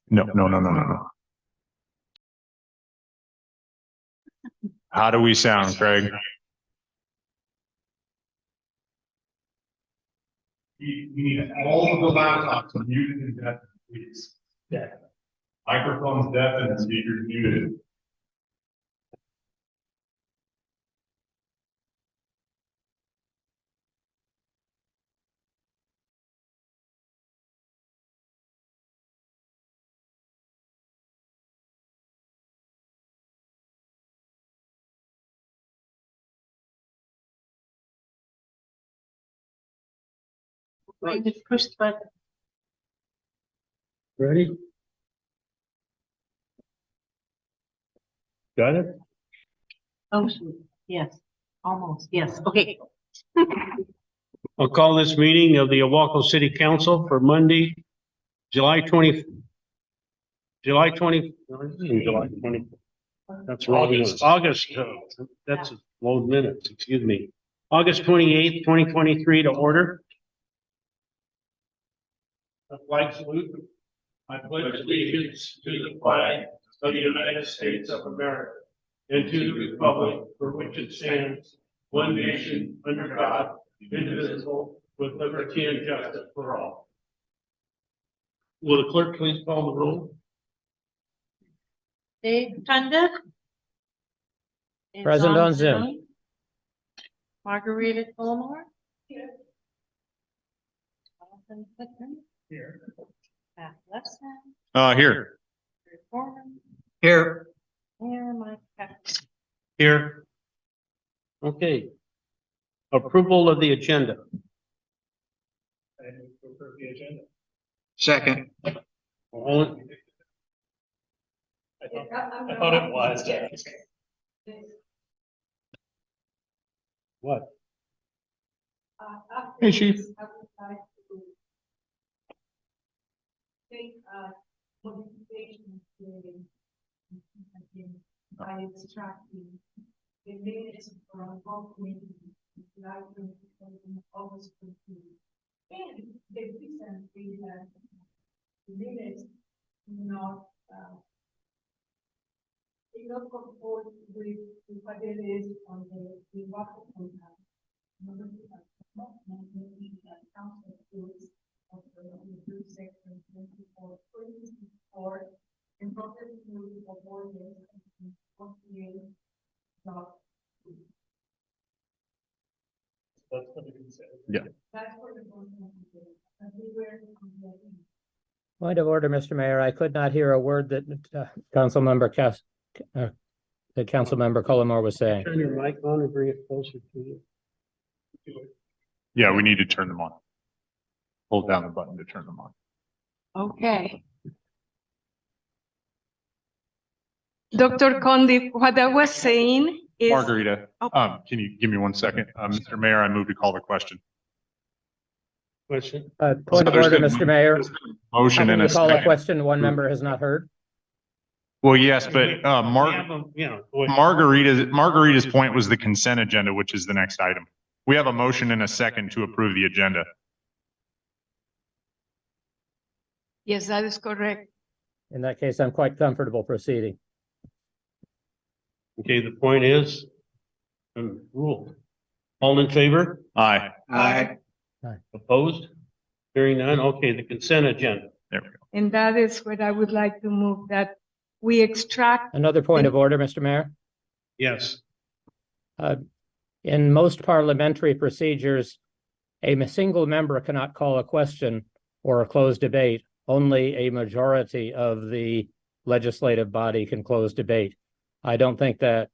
No. How do we sound, Craig? We need all of the laptops muted and deafened, please. Yeah. Microphones deafened and speakers muted. Wait, just push the button. Ready? Got it? Oh, shoot. Yes, almost. Yes. Okay. I'll call this meeting of the Ilwaco City Council for Monday, July 20. That's wrong. August, that's load minutes, excuse me. August 28th, 2023 to order. A flag salute. I pledge allegiance to the flag of the United States of America and to the republic for which it stands, one nation, under God, indivisible, with liberty and justice for all. Will the clerk please call the roll? Dave Thunder. is Present on Zoom. Margarita Colmore. Here. Jonathan Pittman. Here. Pat Lefson. Here. Gary Foreman. Here. And Mike Peck. Here. Okay. Approval of the agenda. Second. All in- I thought it was. What? Hey, Chief. Modifications by extracting the minutes from both meetings, August 15. And the reason we have the minutes not comport with what it is on the Ilwaco contract. Council rules of the section 24 and proper rule of ordinance 48. That's what it is. That's for the Point of order, Mr. Mayor. I could not hear a word that the council member Collimore was saying. Turn your mic on and bring it closer to you. Yeah, we need to turn them on. Hold down the button to turn them on. Okay. Dr. Condit, what I was saying is. Margarita, Oh. can you give me 1 second? Mr. Mayor, I move to call the question. Question? Point of order, Mr. Mayor. How Motion can and you a call a second. question one member has not heard? Well, yes, but We have them, yeah, go ahead. Margarita's point was the consent agenda, which is the next item. We have a motion and a second to approve the agenda. Yes, that is correct. In that case, I'm quite comfortable proceeding. Okay, the point is, rule. All in favor? Aye. Aye. Opposed? Hearing none. Okay, the consent agenda. There we go. And that is what I would like to move, that we extract. Another point of order, Mr. Mayor. Yes. In most parliamentary procedures, a single member cannot call a question or a closed debate. Only a majority of the legislative body can close debate. I don't think there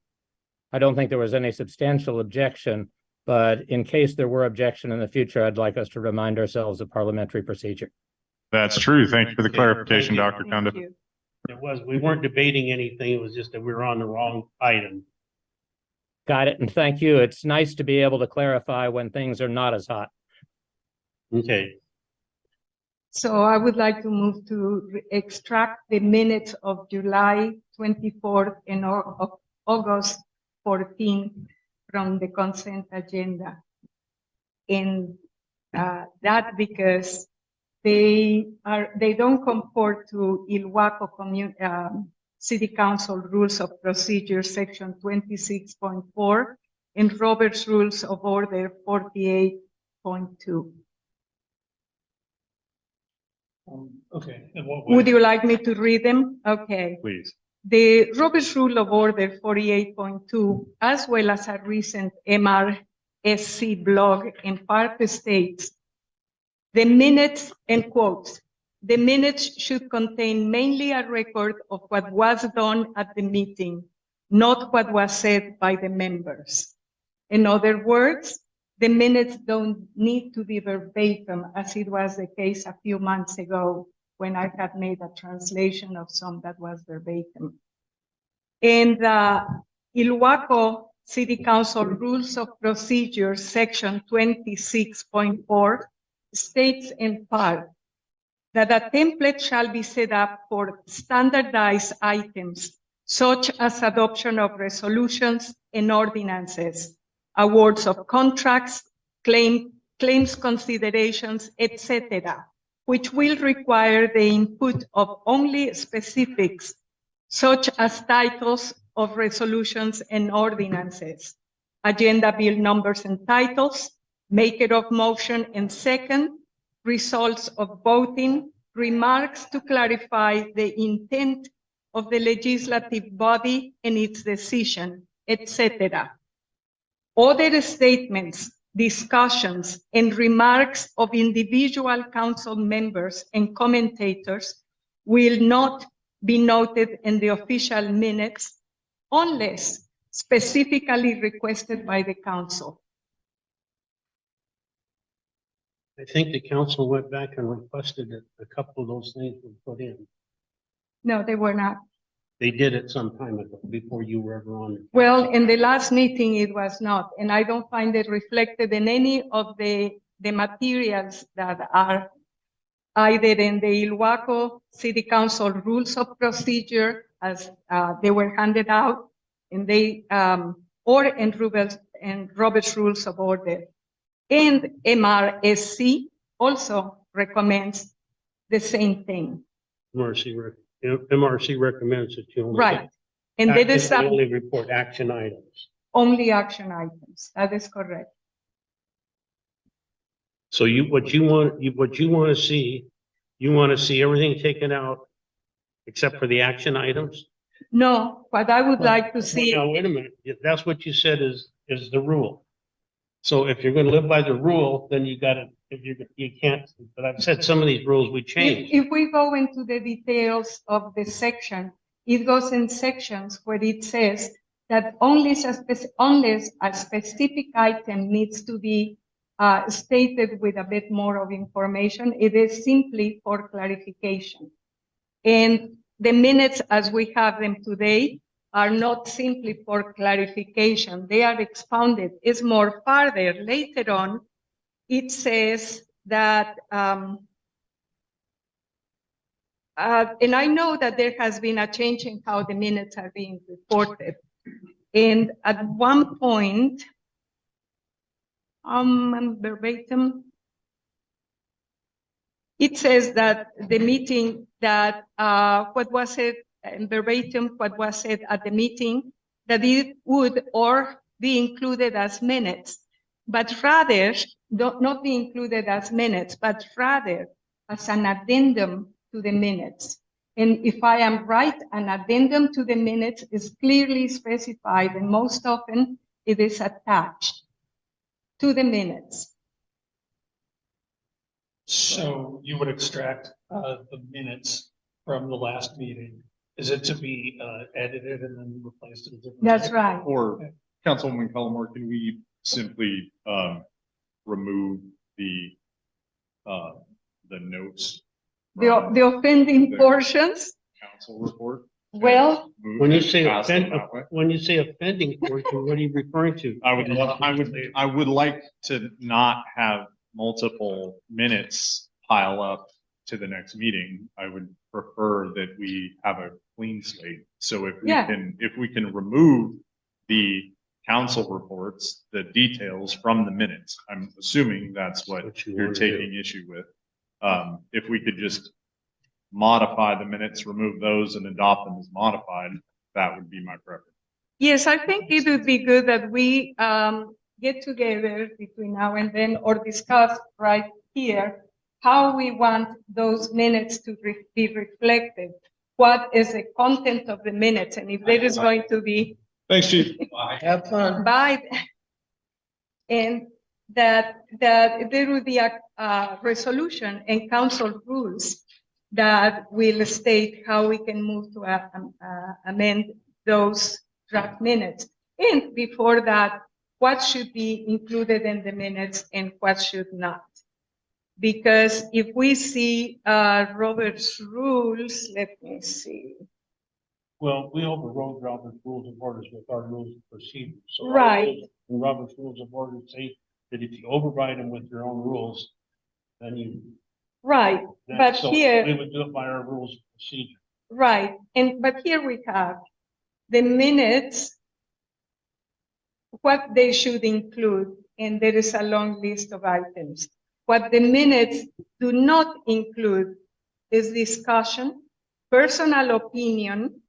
was any substantial objection, but in case there were objection in the future, I'd like us to remind ourselves of parliamentary procedure. That's true. Thank you for the clarification, Thank you. Dr. Kunda. Thank you. We weren't debating anything. It was just that we were on the wrong item. Got it, and thank you. It's nice to be able to clarify when things are not as hot. Okay, So I would like to move to extract the minutes of July 24th and of August 14th from the consent agenda. And that because They don't comport to Ilwaco City Council Rules of Procedure, Section 26.4, and Robert's Rules of Order 48.2. Okay. And what Would you like me to read them? Okay. Please. The Robert's Rule of Order 48.2, as well as a recent MRSC blog in part states, the minutes, and quotes, the minutes should contain mainly a record of what was done at the meeting, not what was said by the members. In other words, the minutes don't need to be verbatim, as it was the case a few months ago when I had made a translation of some that was verbatim. In the Ilwaco City Council Rules of Procedure, Section 26.4, states in part that a template shall be set up for standardized items, such as adoption of resolutions and ordinances, awards of contracts, claims considerations, etc., which will require the input of only specifics, such as titles of resolutions and ordinances, agenda bill numbers and titles, maker of motion and second, results of voting, remarks to clarify the intent of the legislative body and its decision, etc. Other statements, discussions, and remarks of individual council members and commentators will not be noted in the official minutes unless specifically requested by the council. I think the council went back and requested that a couple of those things were put in. No, they were not. They did it some time ago, before you were ever on. Well, in the last meeting, it was not, and I don't find it reflected in any of the materials that are either in the Ilwaco City Council Rules of Procedure, as they were handed out, and or in Robert's Rules of Order. And MRSC also recommends the same thing. MRC recommends that you only. Right. And that is Only report action items. only action items. That is correct. So what you want to see, you want to see everything taken out except for the action items? No, what I would like to see. Now, wait a minute. If that's what you said is the rule. So if you're going to live by the rule, then you can't, but I've said some of these rules we changed. If we go into the details of the section, it goes in sections where it says that unless a specific item needs to be stated with a bit more of information, it is simply for clarification. And the minutes as we have them today are not simply for clarification. They are expounded. It's more farther. Later on, it says that, and I know that there has been a change in how the minutes are being reported. And at one point, verbatim, it says that the meeting that what was said verbatim, what was said at the meeting, that it would or be included as minutes, but rather not be included as minutes, but rather as an addendum to the minutes. And if I am right, an addendum to the minutes is clearly specified, and most often it is attached to the minutes. So you would extract the minutes from the last meeting. Is it to be edited and then replaced in a different? That's way? right. Or Councilwoman Cullimore, can we simply remove the notes? from The offending the portions, Council report? well, When you say Pass them that way? offending portion, what are you referring to? I would like to not have multiple minutes pile up to the next meeting. I would prefer that we have a clean slate. So if Yeah. we can remove the council reports, the details from the minutes, I'm assuming that's what What you you're wanna do. taking issue with. If we could just modify the minutes, remove those and adopt them as modified, that would be my preference. Yes, I think it would be good that we get together between now and then or discuss right here how we want those minutes to be reflected. What is the content of the minutes? And if there is going to be Thanks, Chief. Have fun. by, and that there will be a resolution and council rules that will state how we can move to amend those draft minutes. And before that, what should be included in the minutes and what should not. Because if we see Robert's rules, let me see. Well, we overrode Robert's rules of orders with our rules of procedure. So our Right. rules and Robert's rules of order say that if you override them with your own rules, then you. Right, but so here. We would do it by our rules of procedure. Right, but here we have the minutes, what they should include, and there is a long list of items. What the minutes do not include is discussion, personal opinion,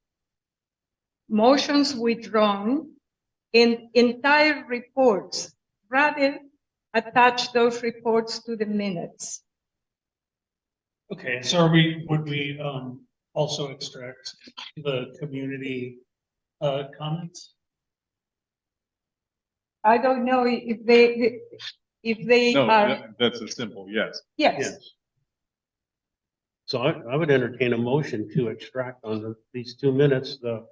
motions withdrawn, and entire reports. Rather, attach those reports to the minutes. Okay, so would we also extract the community comments? I don't know if they No, are, that's a simple yes. yes. So I would entertain a motion to extract on these 2 minutes, the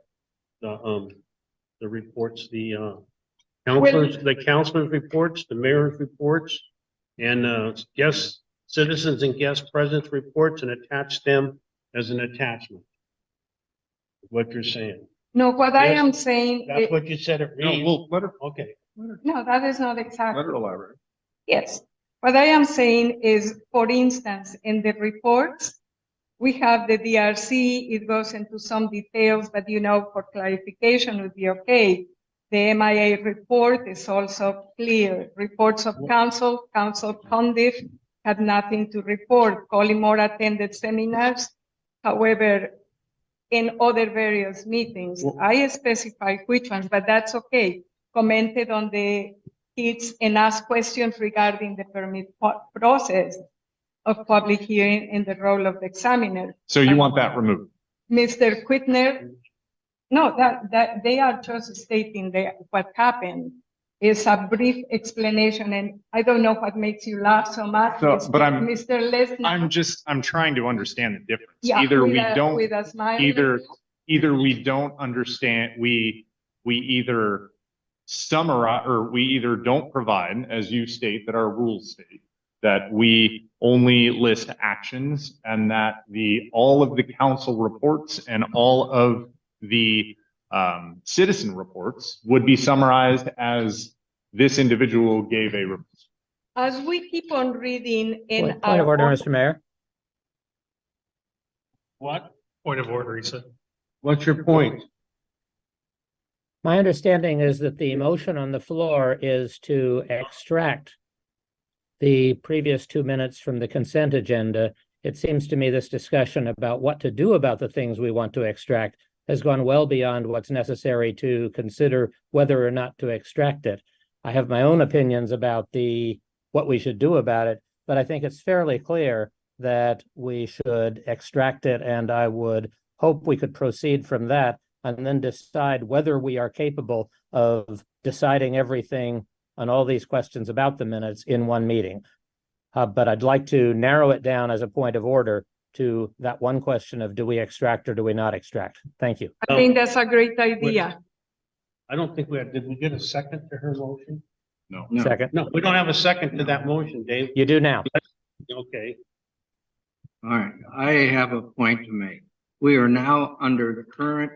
reports, the counselors' reports, the mayor's reports, and guest citizens and guest presence reports, and attach them as an attachment. What you're saying. No, what I Yes, am saying, That's what you said it No, reads. well, let her Okay. no, that is not exactly. elaborate. Yes. What I am saying is, for instance, in the reports, we have the DRC, it goes into some details, but for clarification would be okay. The MIA report is also clear. Reports of council conduct had nothing to report. Collymore attended seminars. However, in other various meetings, I specify which ones, but that's okay. Commented on the kids and asked questions regarding the permit process of public hearing and the role of the examiner. So you want that removed? Mr. Quittner, no, that they are just stating what happened. Is a brief explanation, and I don't know what makes you laugh so much. So, but Mr. Lesnar. I'm trying to understand the difference. Yeah, Either with we a- don't, with a smile. either we don't understand, we either summarize, or we either don't provide, as you state, that our rules state, that we only list actions, and that all of the council reports and all of the citizen reports would be summarized as this individual gave a report. As we keep on reading in Point of order, Mr. Mayor. What? Point of order, he said. What's your point? My understanding is that the motion on the floor is to extract the previous 2 minutes from the consent agenda. It seems to me this discussion about what to do about the things we want to extract has gone well beyond what's necessary to consider whether or not to extract it. I have my own opinions about what we should do about it, but I think it's fairly clear that we should extract it, and I would hope we could proceed from that and then decide whether we are capable of deciding everything on all these questions about the minutes in one meeting. But I'd like to narrow it down as a point of order to that one question of do we extract or do we not extract? Thank you. I think that's a great idea. I don't think did we get a second to her motion? No. Second, No, we don't have a second to that motion, Dave. you do now. Okay. All right, I have a point to make. We are now under the current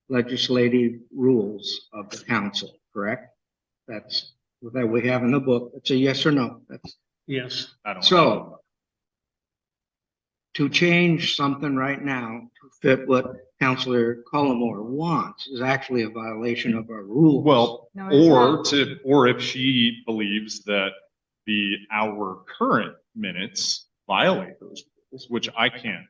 legislative rules of the council, correct? That's that we have in the book. It's a yes or no. That's Yes. I don't. so. To change something right now to fit what Councilor Collymore wants is actually a violation of our rules. Well, No, it's or if she believes that our current minutes violate those rules, which I can't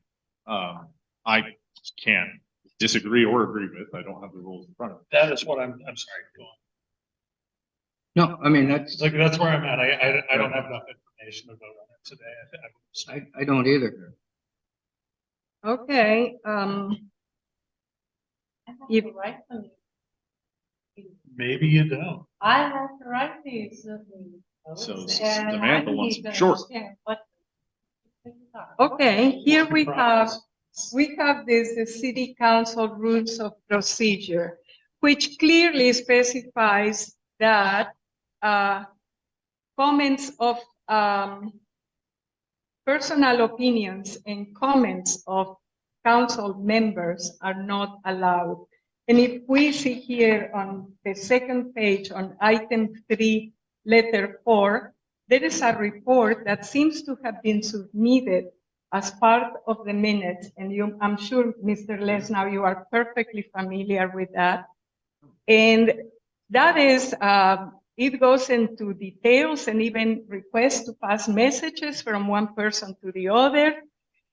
disagree or agree with. I don't have the rules in front of me. That is what I'm sorry, go on. No, I mean, that's, Like, that's where I'm at. I don't have enough information to vote on it today. I don't either. Okay, I have If- to write them. Maybe you don't. I have to write these. So, and I Samantha don't wants even short. understand what. okay, here we have the city council rules of procedure, which clearly specifies that comments of personal opinions and comments of council members are not allowed. And if we see here on the second page on item 3, letter 4, there is a report that seems to have been submitted as part of the minutes. And I'm sure, Mr. Lesnar, you are perfectly familiar with that. And that is, it goes into details and even requests to pass messages from one person to the other.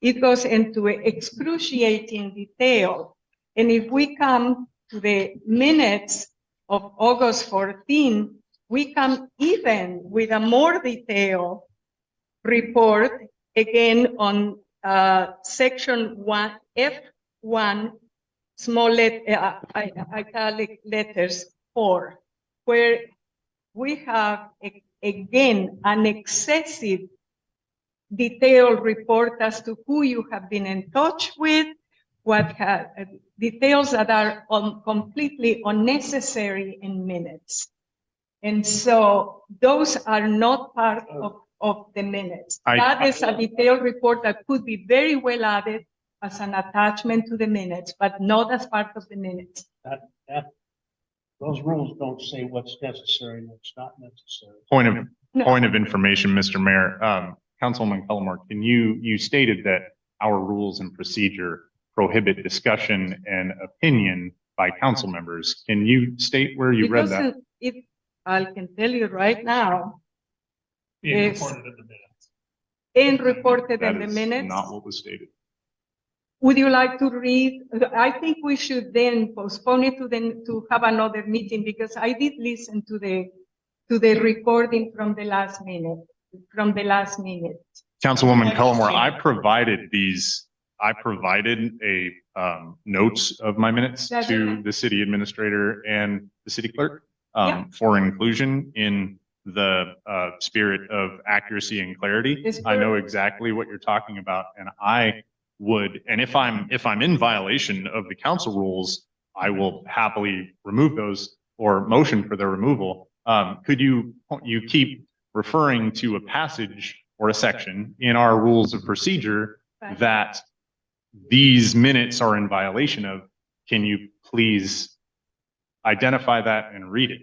It goes into excruciating detail. And if we come to the minutes of August 14, we come even with a more detailed report, again on section 1, F1, small italic letters 4, where we have again an excessive detailed report as to who you have been in touch with, what details that are completely unnecessary in minutes. And so those are not part of the minutes. That is a detailed report that could be very well added as an attachment to the minutes, but not as part of the minutes. Those rules don't say what's necessary and what's not necessary. Point of information, Mr. Mayor, Councilwoman Cullimore, you stated that our rules and procedure prohibit discussion and opinion by council members. Can you state where you read that? I can tell you right now, Being Yes. reported in the minutes. and reported That in the is minutes. not what was stated. Would you like to read? I think we should then postpone it to have another meeting, because I did listen to the recording from the last minute, Councilwoman Cullimore, I provided a notes of my minutes That's to okay. the city administrator and the city clerk Yeah. for inclusion in the spirit of accuracy and clarity. It's I know good. exactly what you're talking about, and I would, and if I'm in violation of the council rules, I will happily remove those or motion for their removal. Could you keep referring to a passage or a section in our rules of procedure that these minutes are in violation of? Can you please identify that and read it?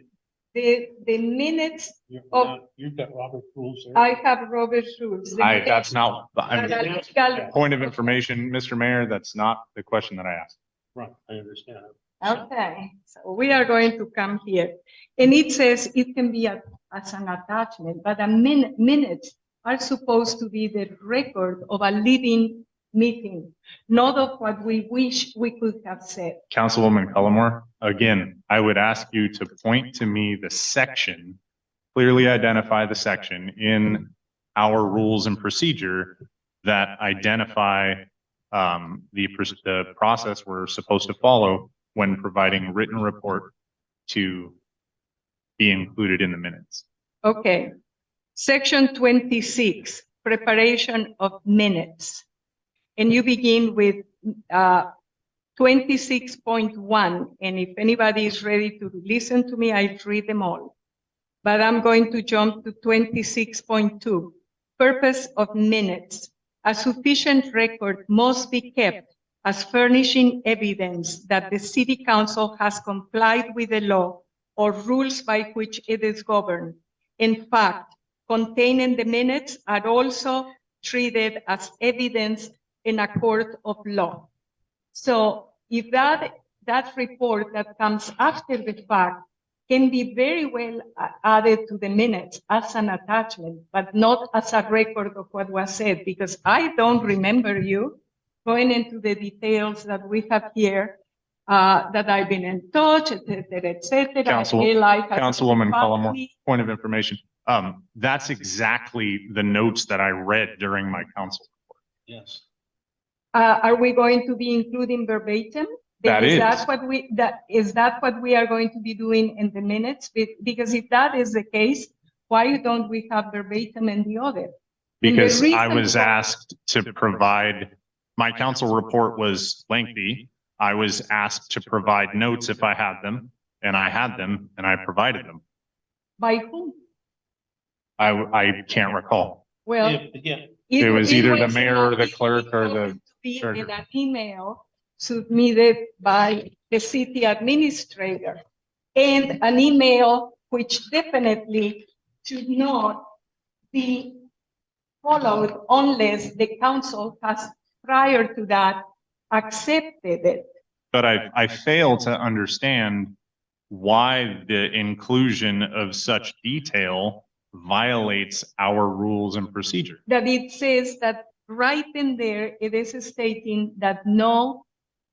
The minutes, Oh. You've got Robert's rules there. I have Robert's rules. That's not, Legal- point of information, Mr. Mayor, that's not the question that I asked. Right, I understand. Okay, so we are going to come here. And it says it can be as an attachment, but the minutes are supposed to be the record of a living meeting, not of what we wish we could have said. Councilwoman Cullimore, again, I would ask you to point to me the section, clearly identify the section in our rules and procedure that identify the process we're supposed to follow when providing written report to be included in the minutes. Okay, section 26, preparation of minutes. And you begin with 26.1, and if anybody is ready to listen to me, I'll read them all. But I'm going to jump to 26.2, purpose of minutes. A sufficient record must be kept as furnishing evidence that the city council has complied with the law or rules by which it is governed. In fact, contained in the minutes are also treated as evidence in a court of law. So if that report that comes after the fact can be very well added to the minutes as an attachment, but not as a record of what was said, because I don't remember you going into the details that we have here, that I've been in touch, et cetera, et cetera. Councilwoman Cullimore, point of information. That's exactly the notes that I read during my council. Yes. Are we going to be including verbatim? That is. Is that what we are going to be doing in the minutes? Because if that is the case, why don't we have verbatim in the other? Because I reason was asked to provide, my council report was lengthy. I was asked to provide notes if I had them, and I had them, and I provided them. By whom? I can't recall. Well, Yeah. It was either the was mayor or the it clerk or the happened to be treasurer. in an email submitted by the city administrator, and an email which definitely should not be followed unless the council has prior to that accepted it. But I fail to understand why the inclusion of such detail violates our rules and procedure. That it says that right in there, it is stating that no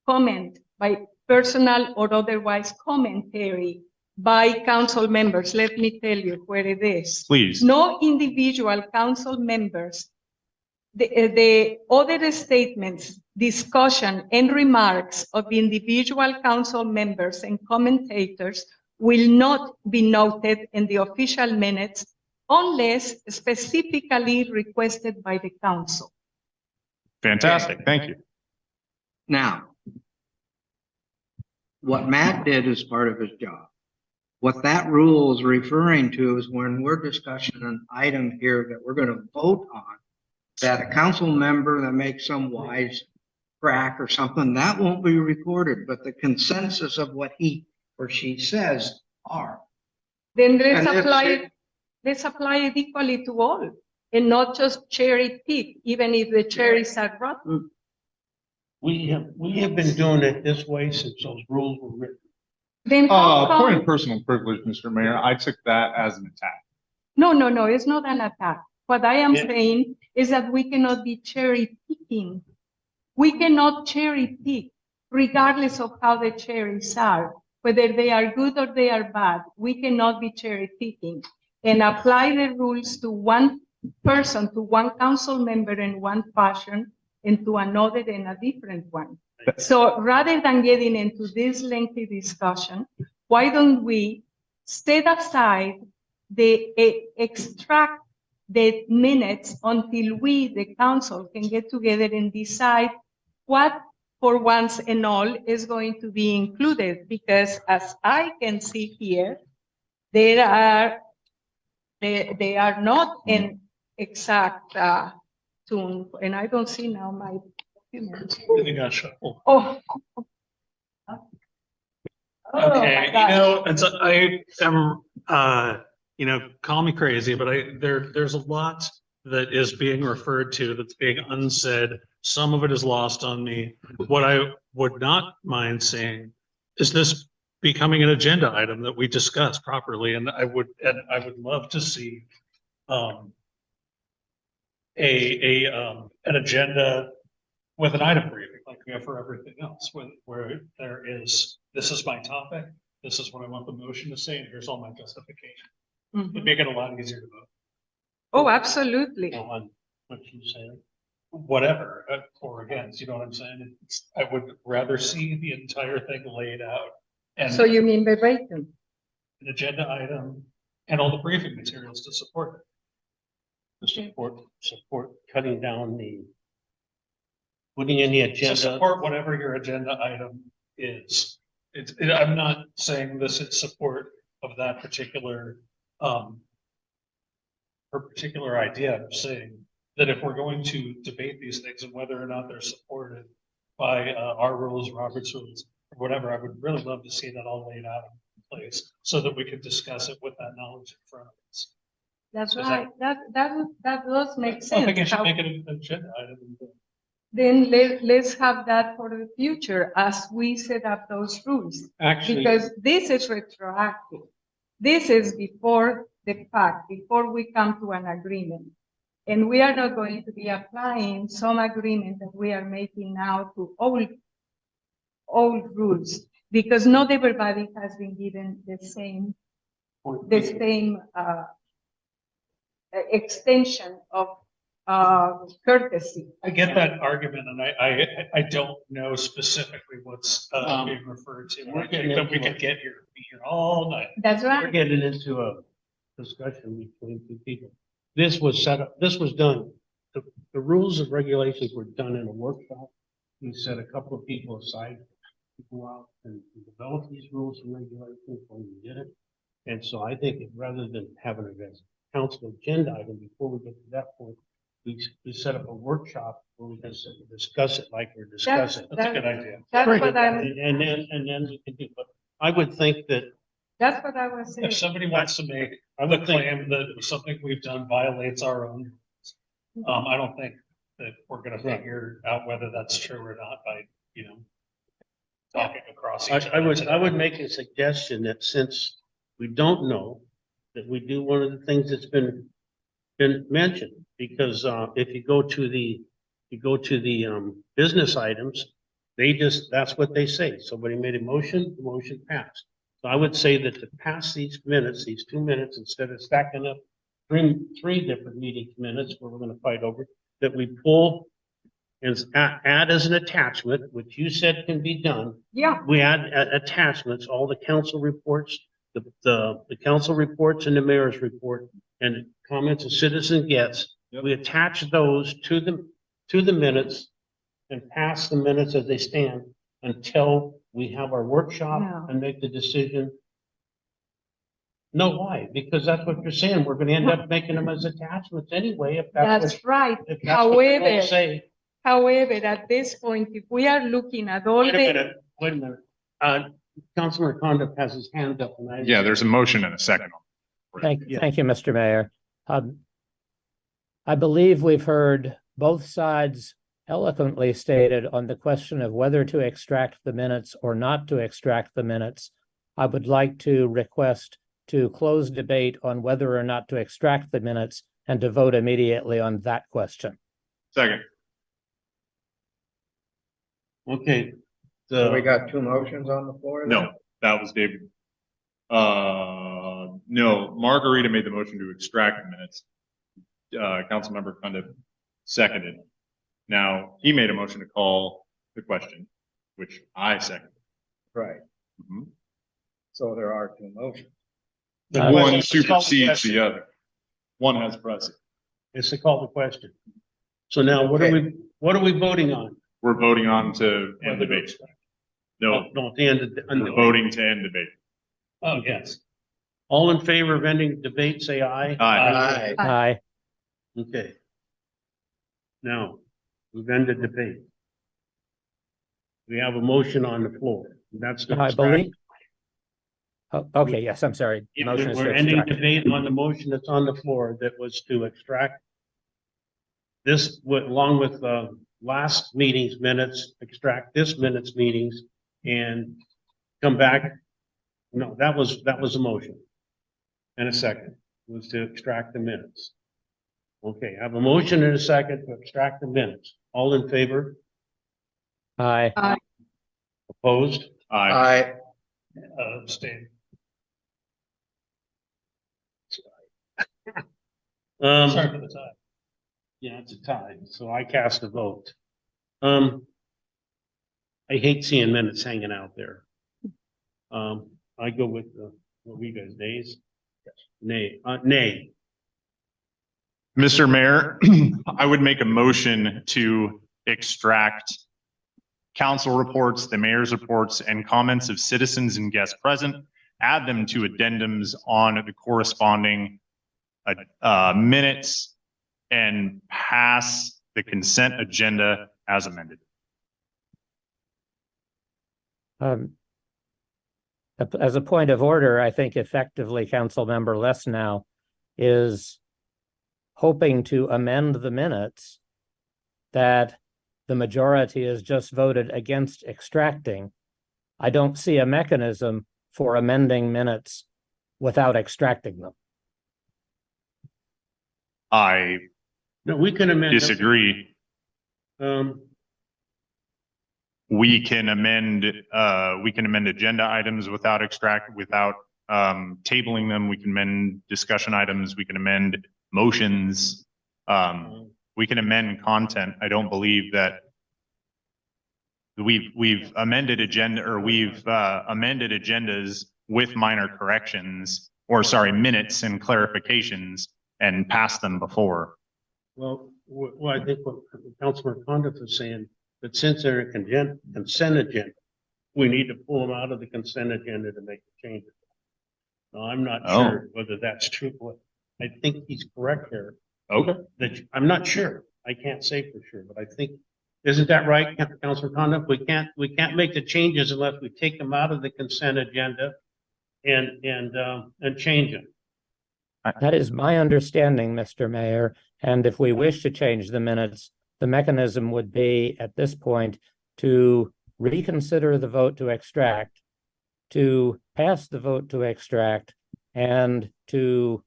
comment by personal or otherwise commentary by council members. Let me tell you where it is. Please. No individual council members. The other statements, discussion, and remarks of individual council members and commentators will not be noted in the official minutes unless specifically requested by the council. Fantastic. Thank you. Now, what Matt did is part of his job. What that rule is referring to is when we're discussing an item here that we're going to vote on, that a council member that makes some wise crack or something, that won't be recorded, but the consensus of what he or she says are. Then And it's- let's apply it equally to all, and not just cherry pick, even if the cherries are rotten. We have been doing it this way since those rules were written. Then how Point come? of personal privilege, Mr. Mayor. I took that as an attack. No, it's not an attack. What I am Yeah. saying is that we cannot be cherry picking. We cannot cherry pick, regardless of how the cherries are, whether they are good or they are bad. We cannot be cherry picking and apply the rules to one person, to one council member in one fashion, and to another in a different one. So rather than getting into this lengthy discussion, why don't we set aside extract the minutes until we, the council, can get together and decide what for once and all is going to be included, because as I can see here, they are not in exact tune, and I don't see now my documents. Everything got shuffled. Oh. Okay, my God. it's, I am, call me crazy, but there's a lot that is being referred to that's being unsaid. Some of it is lost on me. What I would not mind saying is this becoming an agenda item that we discuss properly, and I would love to see an agenda with an item briefing, like we have for everything else, where there is, this is my topic, this is what I want the motion to say, and here's all my justification. It'd Mhm. make it a lot easier to vote Oh, absolutely. On what you said. whatever, for or against, you know what I'm saying? I would rather see the entire thing laid out and So you mean verbatim? an agenda item and all the briefing materials to support it. To support cutting down putting in the To agenda. support whatever your agenda item is. I'm not saying this is support of that particular, particular idea. I'm saying that if we're going to debate these things and whether or not they're supported by our rules, Robert's rules, or whatever, I would really love to see that all laid out in place so that we could discuss it with that knowledge in front of us. That's Is right. That does make I sense. think I should How- make it an agenda item. Then let's have that for the future as we set up those rules, Actually, because this is retroactive. This is before the fact, before we come to an agreement. And we are not going to be applying some agreement that we are making now to old rules, because not everybody has been given the same extension of courtesy. I get that argument, and I don't know specifically what's being referred to. I think that we could be here all night. That's We're right. getting into a discussion between two people. This was set up, this was done, the rules and regulations were done in a workshop. We set a couple of people aside to go out and develop these rules and regulations when we did it. And so I think rather than having it as a council agenda item before we get to that point, we set up a workshop where we can discuss it like we're discussing. That's a good idea. That's Very what good. I'm, And then we can do, but I would think that that's what I was saying. If somebody wants to make the claim that something we've done violates our own, I don't think that we're gonna figure out whether that's true or not by, talking across each other. I would make a suggestion that since we don't know, that we do one of the things that's been mentioned, because if you go to the business items, that's what they say. Somebody made a motion, the motion passed. So I would say that to pass these minutes, these 2 minutes, instead of stacking up three different meeting minutes where we're gonna fight over, that we pull and add as an attachment, which you said can be done. Yeah, We add attachments, all the council reports, the council reports and the mayor's report, and comments a citizen gets. Yep. We attach those to the minutes and pass the minutes as they stand until we have our workshop No. and make the decision. No, why? Because that's what you're saying. We're gonna end up making them as attachments anyway, if that's right. if that's what they However, say. however, at this point, if we are looking at all Wait a the, minute, wait a minute. Councilman Conduct has his hand up and I. Yeah, there's a motion and a second. Thank Yeah. you, Mr. Mayor. I believe we've heard both sides eloquently stated on the question of whether to extract the minutes or not to extract the minutes. I would like to request to close debate on whether or not to extract the minutes and to vote immediately on that question. Second. Okay. So we got two motions on the floor? then? No, that was David. No, Margarita made the motion to extract the minutes. Councilmember Conda seconded. Now, he made a motion to call the question, which I seconded. Right, Mhm. so there are two motions. The One question- supersedes question. the other. One has precedent. It's to call the question. So now what are we voting on? We're voting on to end debate. No, No, at the end of we're voting to end debate. Oh, yes. All in favor of ending debate, say aye. Aye. Aye. Okay. Now, we've ended debate. We have a motion on the floor. That's to I extract. believe. Oh, okay, yes, I'm sorry. Yeah, Motion is to we're ending extract. debate on the motion that's on the floor that was to extract this, along with last meeting's minutes, extract this minutes meetings and come back. No, that was a motion. And a second was to extract the minutes. Okay, I have a motion and a second to extract the minutes. All in favor? Aye. Opposed? Aye. Abstain. Sorry for the tie. Yeah, it's a tie, so I cast a vote. I hate seeing minutes hanging out there. I go with what were you guys, nays? Nay, nay. Mr. Mayor, I would make a motion to extract council reports, the mayor's reports, and comments of citizens and guests present, add them to addendums on the corresponding minutes, and pass the consent agenda as amended. As a point of order, I think effectively Councilmember Lesnow is hoping to amend the minutes that the majority has just voted against extracting. I don't see a mechanism for amending minutes without extracting them. I No, we can amend. disagree. We can amend agenda items without tabling them. We can amend discussion items. We can amend motions. We can amend content. I don't believe that we've amended agendas with minor corrections, or sorry, minutes and clarifications, and passed them before. Well, I think what Councilman Condit was saying, that since they're a consent agenda, we need to pull them out of the consent agenda to make the changes. Now, I'm not sure whether that's true, but I think he's correct here. Okay. I'm not sure. I can't say for sure, but I think, isn't that right, Councilman Condit? We can't make the changes unless we take them out of the consent agenda and change them. That is my understanding, Mr. Mayor. And if we wish to change the minutes, the mechanism would be at this point to reconsider the vote to extract, to pass the vote to extract, and to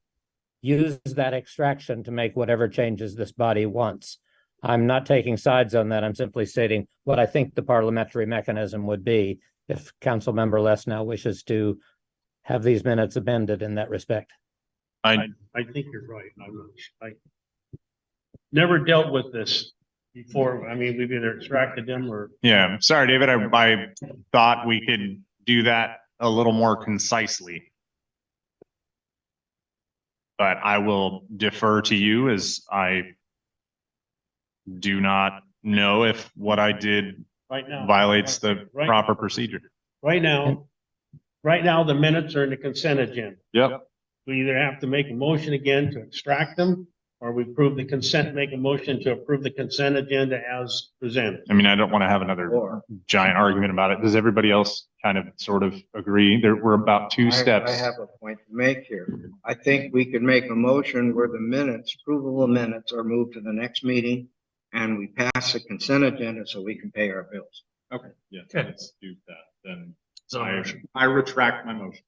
use that extraction to make whatever changes this body wants. I'm not taking sides on that. I'm simply stating what I think the parliamentary mechanism would be if Councilmember Lesnow wishes to have these minutes amended in that respect. I think you're right. I never dealt with this before. I mean, we've either extracted them or. Yeah, sorry, David. I thought we could do that a little more concisely. But I will defer to you, as I do not know if what I did Right now. violates the Right. proper procedure. Right now, the minutes are in the consent agenda. Yep. We either have to make a motion again to extract them, or we approve the consent, make a motion to approve the consent agenda as presented. I mean, I don't want to have another giant argument about it. Does everybody else kind of sort of agree? We're about two steps. I have a point to make here. I think we could make a motion where the minutes, approval of minutes are moved to the next meeting, and we pass the consent agenda so we can pay our bills. Okay, yeah, Okay. let's do that then. So I retract my motion.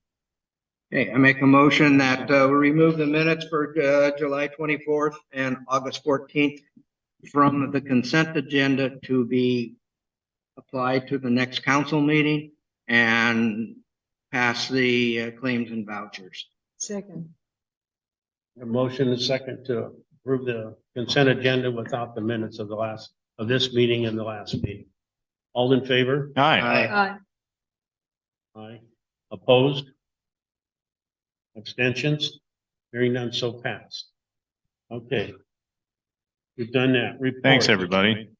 Okay, I make a motion that we remove the minutes for July 24th and August 14th from the consent agenda to be applied to the next council meeting and pass the claims and vouchers. Second. A motion and second to approve the consent agenda without the minutes of this meeting and the last meeting. All in favor? Aye. Aye. Aye. Opposed? Abstentions? Hearing none, so passed. Okay. We've done that. Report. Thanks, everybody.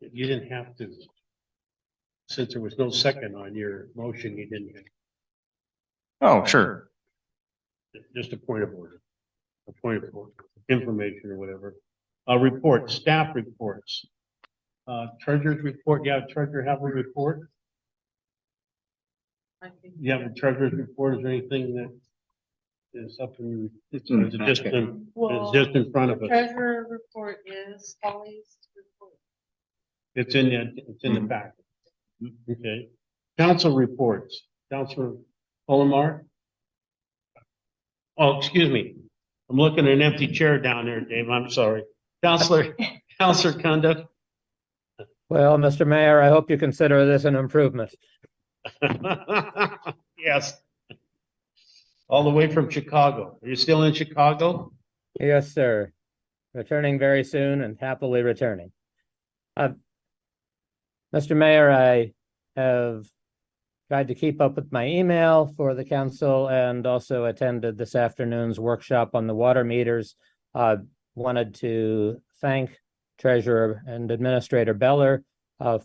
You didn't have to. Since there was no second on your motion, you didn't. Oh, sure. Just a point of order. A point of order, information or whatever. Report, staff reports. Treasurer's report. You have treasurer have a report? You have a treasurer's report? Is there anything that is up in, It's in is the it just packet. in, it's just in front of us? Treasurer report is Holly's report. It's in the back. Okay. Council reports. Councilor Olimar? Oh, excuse me. I'm looking at an empty chair down there, Dave. I'm sorry. Counselor Conduct. Well, Mr. Mayor, I hope you consider this an improvement. Yes. All the way from Chicago. Are you still in Chicago? Yes, sir. Returning very soon and happily returning. Mr. Mayor, I have tried to keep up with my email for the council and also attended this afternoon's workshop on the water meters. Wanted to thank Treasurer and Administrator Beller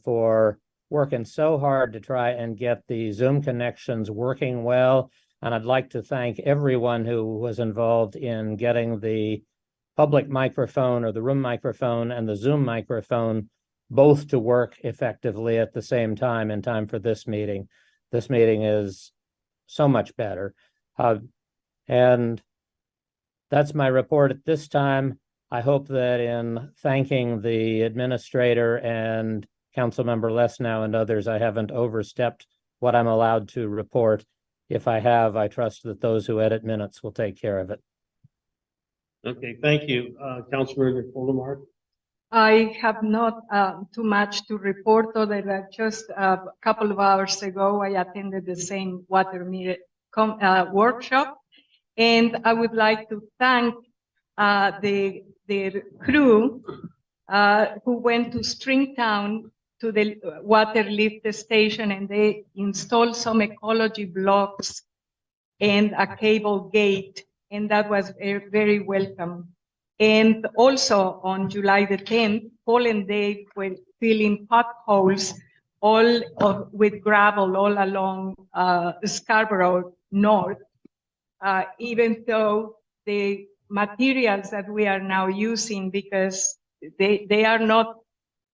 for working so hard to try and get the Zoom connections working well. And I'd like to thank everyone who was involved in getting the public microphone or the room microphone and the Zoom microphone both to work effectively at the same time in time for this meeting. This meeting is so much better. And that's my report at this time. I hope that in thanking the administrator and Councilmember Lesnow and others, I haven't overstepped what I'm allowed to report. If I have, I trust that those who edit minutes will take care of it. Okay, thank you. Councilmember Fullermark. I have not too much to report, other than just a couple of hours ago, I attended the same water meter workshop. And I would like to thank the crew who went to Stringtown to the water lift station, and they installed some ecology blocks and a cable gate, and that was very welcome. And also on July the 10th, Paul and Dave were filling potholes with gravel all along Scarborough North, even though the materials that we are now using, because they are not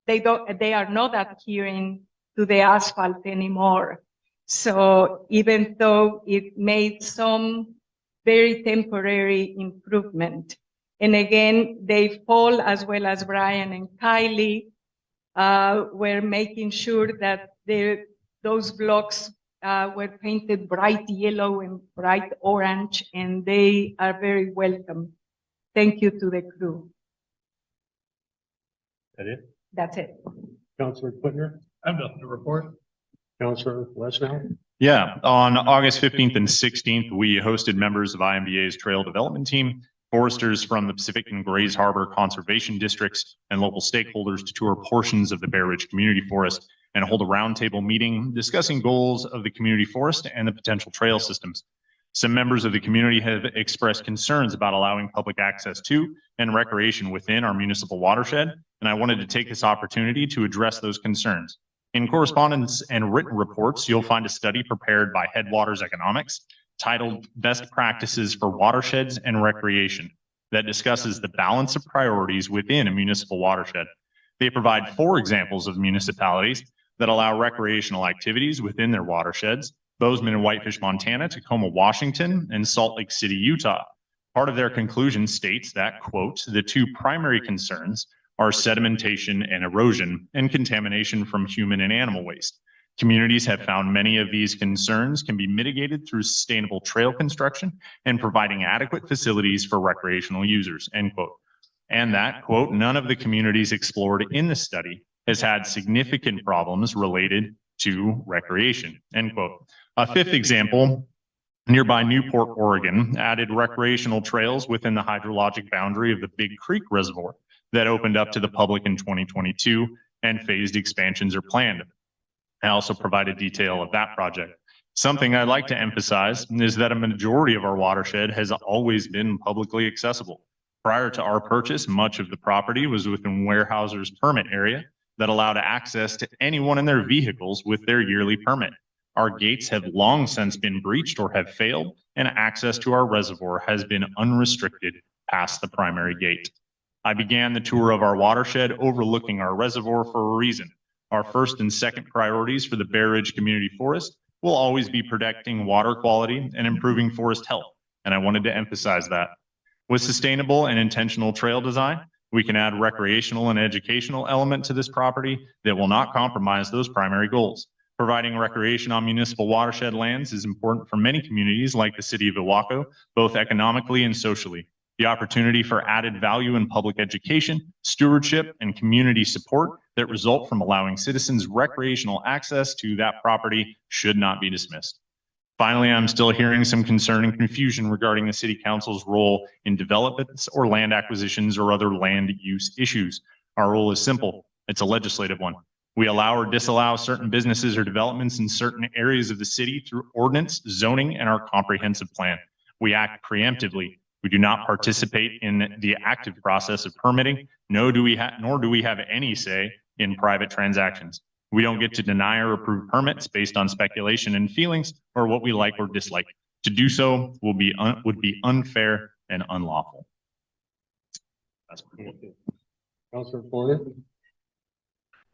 adhering to the asphalt anymore. So even though it made some very temporary improvement. And again, Dave, Paul, as well as Brian and Kylie, were making sure that those blocks were painted bright yellow and bright orange, and they are very welcome. Thank you to the crew. That it? That's it. Councilor Whitner. I have nothing to report. Councilor Lesnow. Yeah, on August 15th and 16th, we hosted members of IMDA's trail development team, foresters from the Pacific and Grays Harbor conservation districts, and local stakeholders to tour portions of the Bear Ridge Community Forest and hold a roundtable meeting discussing goals of the community forest and the potential trail systems. Some members of the community have expressed concerns about allowing public access to and recreation within our municipal watershed, and I wanted to take this opportunity to address those concerns. In correspondence and written reports, you'll find a study prepared by Headwaters Economics titled Best Practices for Watersheds and Recreation that discusses the balance of priorities within a municipal watershed. They provide 4 examples of municipalities that allow recreational activities within their watersheds: Bozeman and Whitefish, Montana; Tacoma, Washington; and Salt Lake City, Utah. Part of their conclusion states that, quote, the 2 primary concerns are sedimentation and erosion and contamination from human and animal waste. Communities have found many of these concerns can be mitigated through sustainable trail construction and providing adequate facilities for recreational users, end quote. And that, quote, none of the communities explored in the study has had significant problems related to recreation, end quote. A 5th example, nearby Newport, Oregon, added recreational trails within the hydrologic boundary of the Big Creek Reservoir that opened up to the public in 2022, and phased expansions are planned. I also provided detail of that project. Something I'd like to emphasize is that a majority of our watershed has always been publicly accessible. Prior to our purchase, much of the property was within Weyerhaeuser's permit area that allowed access to anyone in their vehicles with their yearly permit. Our gates have long since been breached or have failed, and access to our reservoir has been unrestricted past the primary gate. I began the tour of our watershed overlooking our reservoir for a reason. Our first and second priorities for the Bear Ridge Community Forest will always be protecting water quality and improving forest health, and I wanted to emphasize that. With sustainable and intentional trail design, we can add recreational and educational element to this property that will not compromise those primary goals. Providing recreation on municipal watershed lands is important for many communities like the city of Ilwaco, both economically and socially. The opportunity for added value in public education, stewardship, and community support that result from allowing citizens recreational access to that property should not be dismissed. Finally, I'm still hearing some concern and confusion regarding the City Council's role in developments or land acquisitions or other land use issues. Our role is simple. It's a legislative one. We allow or disallow certain businesses or developments in certain areas of the city through ordinance, zoning, and our comprehensive plan. We act preemptively. We do not participate in the active process of permitting, nor do we have any say in private transactions. We don't get to deny or approve permits based on speculation and feelings or what we like or dislike. To do so would be unfair and unlawful. That's Councilor Porter.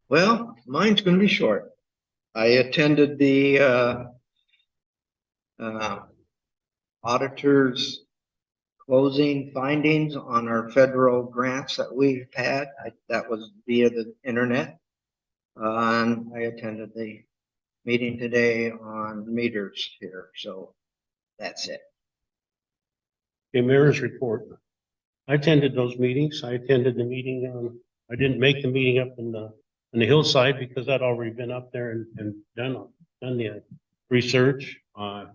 Well, mine's going to be short. I attended the auditor's closing findings on our federal grants that we've had. That was via the internet. And I attended the meeting today on meters here, so that's it. The mayor's report. I attended those meetings. I attended the meeting, I didn't make the meeting up in the hillside because I'd already been up there and done the research. I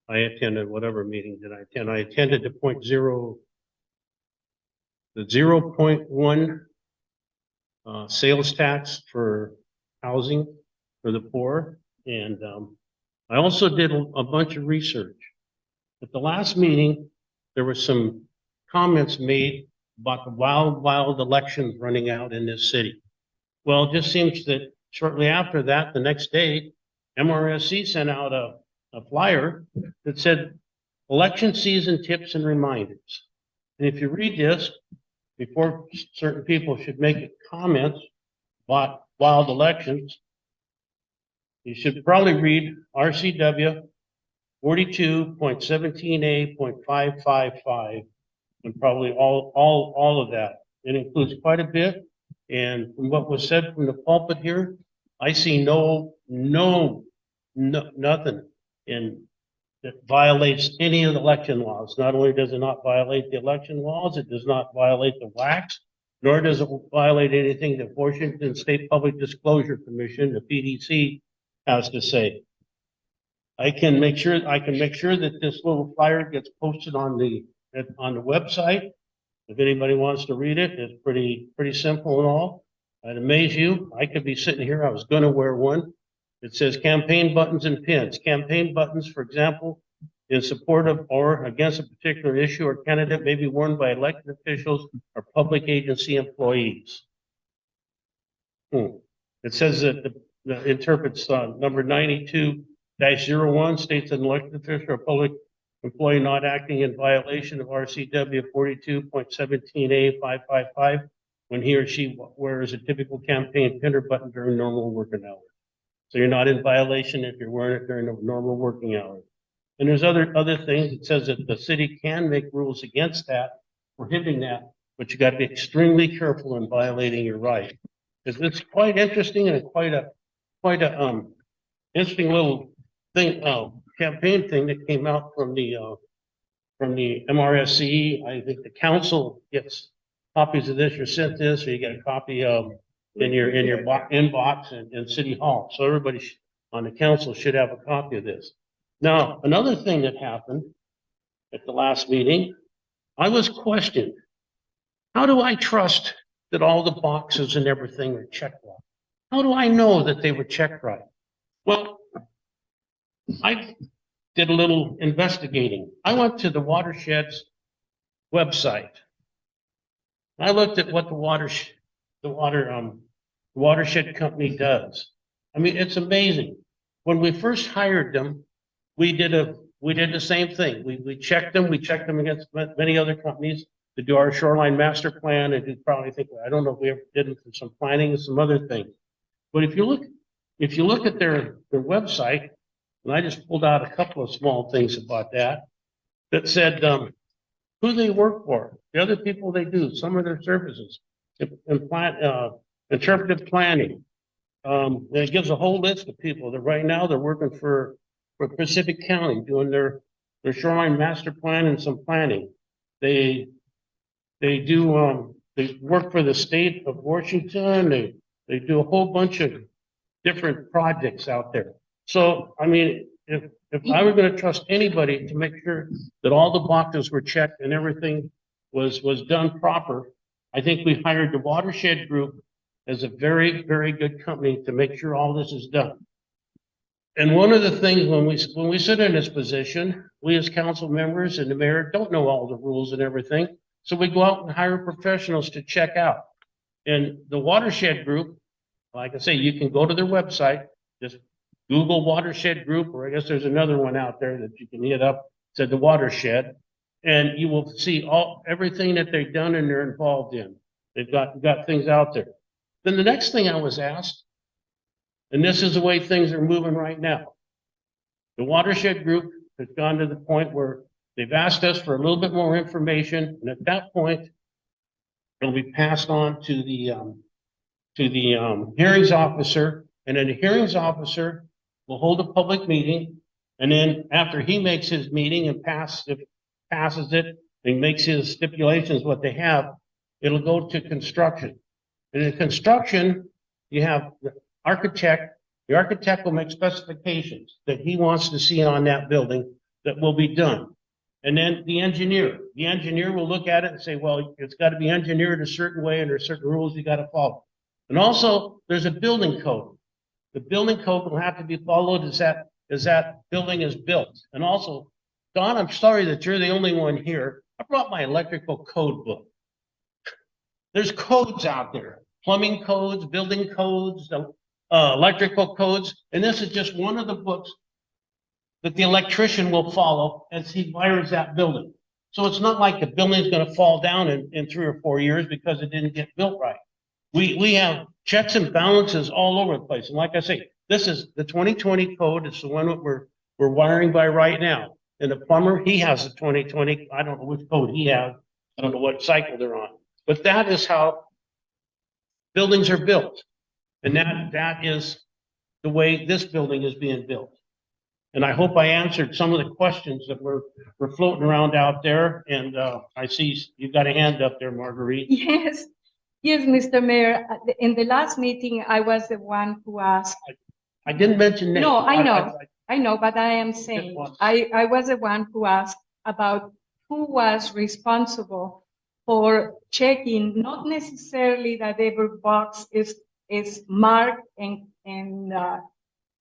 attended whatever meeting did I attend. I attended the the 0.1 sales tax for housing for the poor. And, I also did a bunch of research. At the last meeting, there were some comments made about the wild elections running out in this city. Well, it just seems that shortly after that, the next day, MRSC sent out a flyer that said election season tips and reminders. And if you read this, before certain people should make comments about wild elections, you should probably read RCW 42.17A.555 and probably all of that. It includes quite a bit. And from what was said from the pulpit here, I see nothing in that violates any of the election laws. Not only does it not violate the election laws, it does not violate the WACs, nor does it violate anything that Washington State Public Disclosure Commission, the PDC, has to say. I can make sure that this little flyer gets posted on the website. If anybody wants to read it, it's pretty simple and all. I'd amaze you. I could be sitting here. I was going to wear one. It says campaign buttons and pins. Campaign buttons, for example, in support of or against a particular issue or candidate may be worn by elected officials or public agency employees. It says that the interprets number 92-01 states that an elected official or public employee not acting in violation of RCW 42.17A.555 when he or she wears a typical campaign pin or button during normal working hours. So you're not in violation if you're wearing it during the normal working hours. And there's other things. It says that the city can make rules against that, prohibiting that, but you got to be extremely careful in violating your right. Because it's quite interesting and quite a interesting little thing, campaign thing that came out from the MRSC. I think the council gets copies of this. You're sent this, or you get a copy in your inbox in City Hall. So everybody on the council should have a copy of this. Now, another thing that happened at the last meeting, I was questioned. How do I trust that all the boxes and everything are checked right? How do I know that they were checked right? Well, I did a little investigating. I went to the watershed's website. I looked at what the watershed company does. I mean, it's amazing. When we first hired them, we did the same thing. We checked them. We checked them against many other companies to do our shoreline master plan. And I don't know if we ever did it for some planning and some other things. But if you look at their website, and I just pulled out a couple of small things about that said who they work for, the other people they do, some of their services, interpretive planning. And it gives a whole list of people that right now they're working for Pacific County, doing their shoreline master plan and some planning. They work for the state of Washington. They do a whole bunch of different projects out there. So, I mean, if I were going to trust anybody to make sure that all the boxes were checked and everything was done proper, I think we hired the Watershed Group as a very, very good company to make sure all this is done. And one of the things when we sit in this position, we as council members and the mayor don't know all the rules and everything. So we go out and hire professionals to check out. And the Watershed Group, like I say, you can go to their website, just Google Watershed Group, or I guess there's another one out there that you can hit up, said the Watershed, and you will see everything that they've done and they're involved in. They've got things out there. Then the next thing I was asked, and this is the way things are moving right now. The Watershed Group has gone to the point where they've asked us for a little bit more information, and at that point, it'll be passed on to the hearings officer, and then the hearings officer we'll hold a public meeting. And then after he makes his meeting and passes it and makes his stipulations, what they have, it'll go to construction. And in construction, you have the architect will make specifications that he wants to see on that building that will be done. And then the engineer will look at it and say, well, it's got to be engineered a certain way and there's certain rules you got to follow. And also there's a building code. The building code will have to be followed as that building is built. And also, Don, I'm sorry that you're the only one here. I brought my electrical code book. There's codes out there, plumbing codes, building codes, electrical codes, and this is just one of the books that the electrician will follow as he wires that building. So it's not like the building is going to fall down in 3 or 4 years because it didn't get built right. We have checks and balances all over the place. And like I say, this is the 2020 code. It's the one that we're wiring by right now. And the plumber, he has the 2020. I don't know which code he has. I don't know what cycle they're on. But that is how buildings are built. And that is the way this building is being built. And I hope I answered some of the questions that were floating around out there. And I see you've got a hand up there, Marguerite. Yes, yes, Mr. Mayor. In the last meeting, I was the one who asked. I didn't mention names. No, I know, but I am saying, I was the one who asked about who was responsible for checking, not necessarily that every box is marked and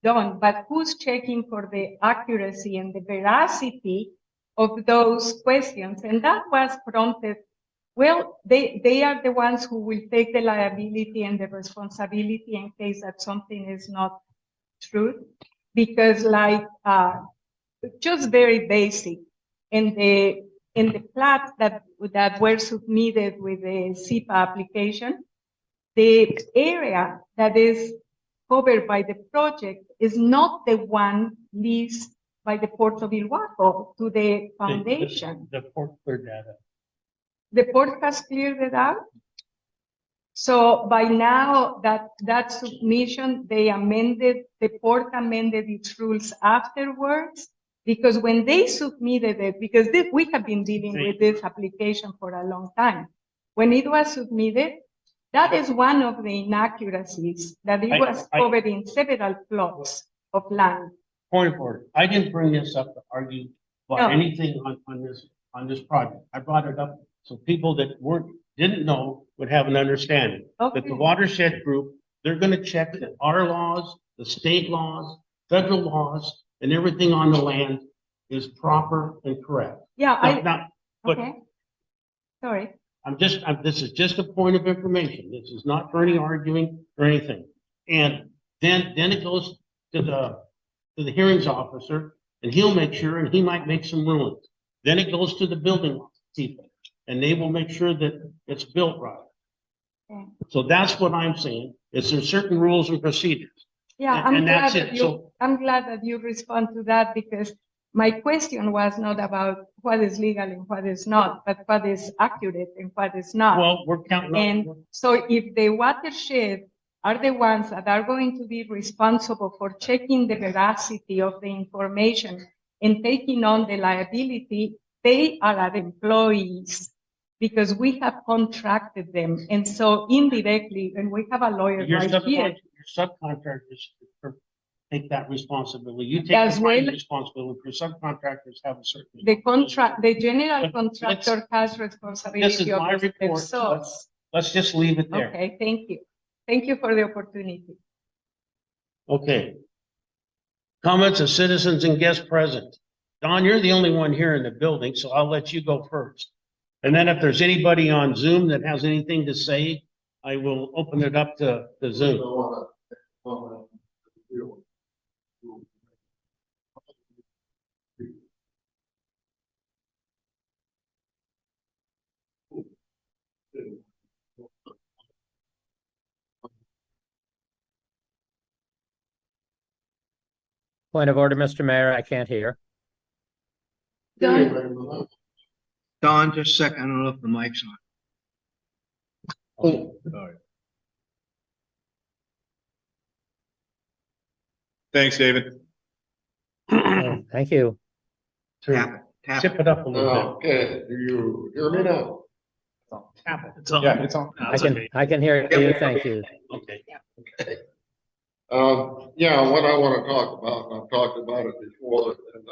done, but who's checking for the accuracy and the veracity of those questions. And that was prompted, well, they are the ones who will take the liability and the responsibility in case that something is not true. Because like, just very basic, in the plats that were submitted with the SIPA application, the area that is covered by the project is not the one leased by the Port of Ilwaco to the foundation. The port cleared that up. The port has cleared it out. So by now that submission, the port amended its rules afterwards, because when they submitted it, because we have been dealing with this application for a long time. When it was submitted, that is one of the inaccuracies, that it was covered in several plots of land. Point of order. I didn't bring this up to argue about anything on this project. I brought it up so people that didn't know would have an understanding. Okay. That the watershed group, they're going to check that our laws, the state laws, federal laws, and everything on the land is proper and correct. Yeah, But okay. Sorry. this is just a point of information. This is not for any arguing or anything. And then it goes to the hearings officer, and he'll make sure, and he might make some rulings. Then it goes to the building people, and they will make sure that it's built right. Okay. So that's what I'm saying, is there's certain rules and procedures. Yeah, And that's it. I'm glad that you respond to that, because my question was not about what is legal and what is not, but what is accurate and what is not. Well, we're counting And on. so if the watershed are the ones that are going to be responsible for checking the veracity of the information and taking on the liability, they are our employees, because we have contracted them. And so indirectly, and we have a lawyer Your right here. your subcontractors take that responsibility. You take As the well- responsibility. For subcontractors have a certain. The general But contractor has This is responsibility of my the report. source. Let's just leave it there. Okay, thank you. Thank you for the opportunity. Okay. Comments of citizens and guests present. Don, you're the only one here in the building, so I'll let you go first. And then if there's anybody on Zoom that has anything to say, I will open it up to Zoom. Point of order, Mr. Mayor, I can't hear. Don, Don, just a second, I don't know if the mic's on. Oh, Thanks, David. Oh, thank you. Tap, tap. Tip it up a little bit. Okay, do you hear me now? Tap it. It's on. Yeah, it's on. That's okay. I can hear you. Thank you. Okay. Yeah, what I want to talk about, and I've talked about it before, and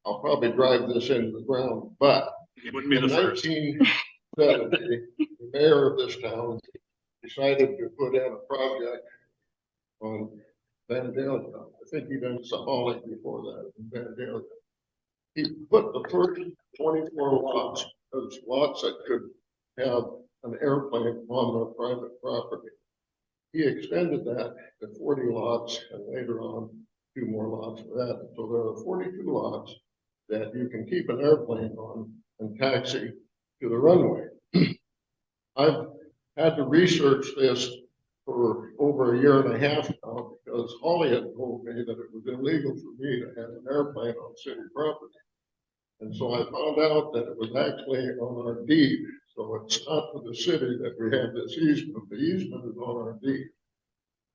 I'll probably drive this into the ground, but You wouldn't be in the first. 1970, the mayor of this town decided to put in a project on Vandalia. I think he done Saholic before that, in Vandalia. He put the first 24 lots, those lots that could have an airplane on their private property. He extended that to 40 lots and later on 2 more lots for that. So there are 42 lots that you can keep an airplane on and taxi to the runway. I've had to research this for over a year and a half now because Holly had told me that it was illegal for me to have an airplane on city property. And so I found out that it was actually on our deed. So it's not for the city that we have this easement. The easement is on our deed.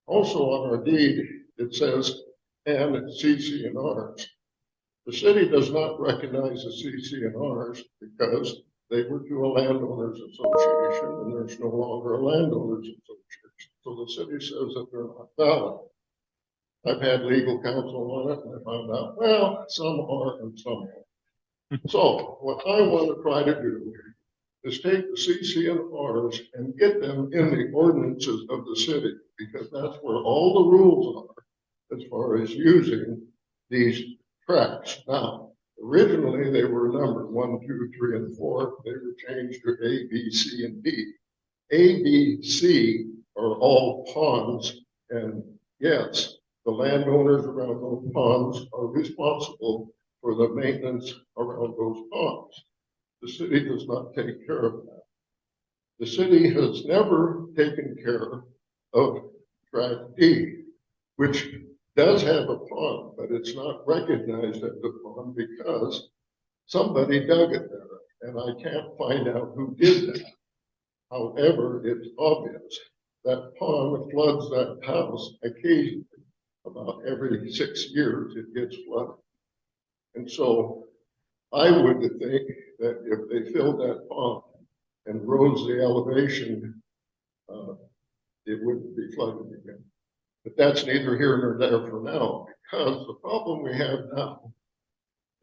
Also on our deed, it says, and CC&Rs. The city does not recognize the CC&Rs because they were to a landowners association and there's no longer a landowners association. So the city says that they're not valid. I've had legal counsel on it and I found out, well, some are and some aren't. So what I want to try to do is take the CC&Rs and get them in the ordinances of the city, because that's where all the rules are as far as using these tracks. Now, originally they were numbered 1, 2, 3, and 4. They were changed to A, B, C, and D. A, B, C are all ponds, and yes, the landowners around those ponds are responsible for the maintenance around those ponds. The city does not take care of that. The city has never taken care of track D, which does have a pond, but it's not recognized as a pond because somebody dug it there, and I can't find out who did that. However, it's obvious that pond floods that house occasionally. About every 6 years, it gets flooded. And so I would think that if they filled that pond and rose the elevation, it wouldn't be flooded again. But that's neither here nor there for now, because the problem we have now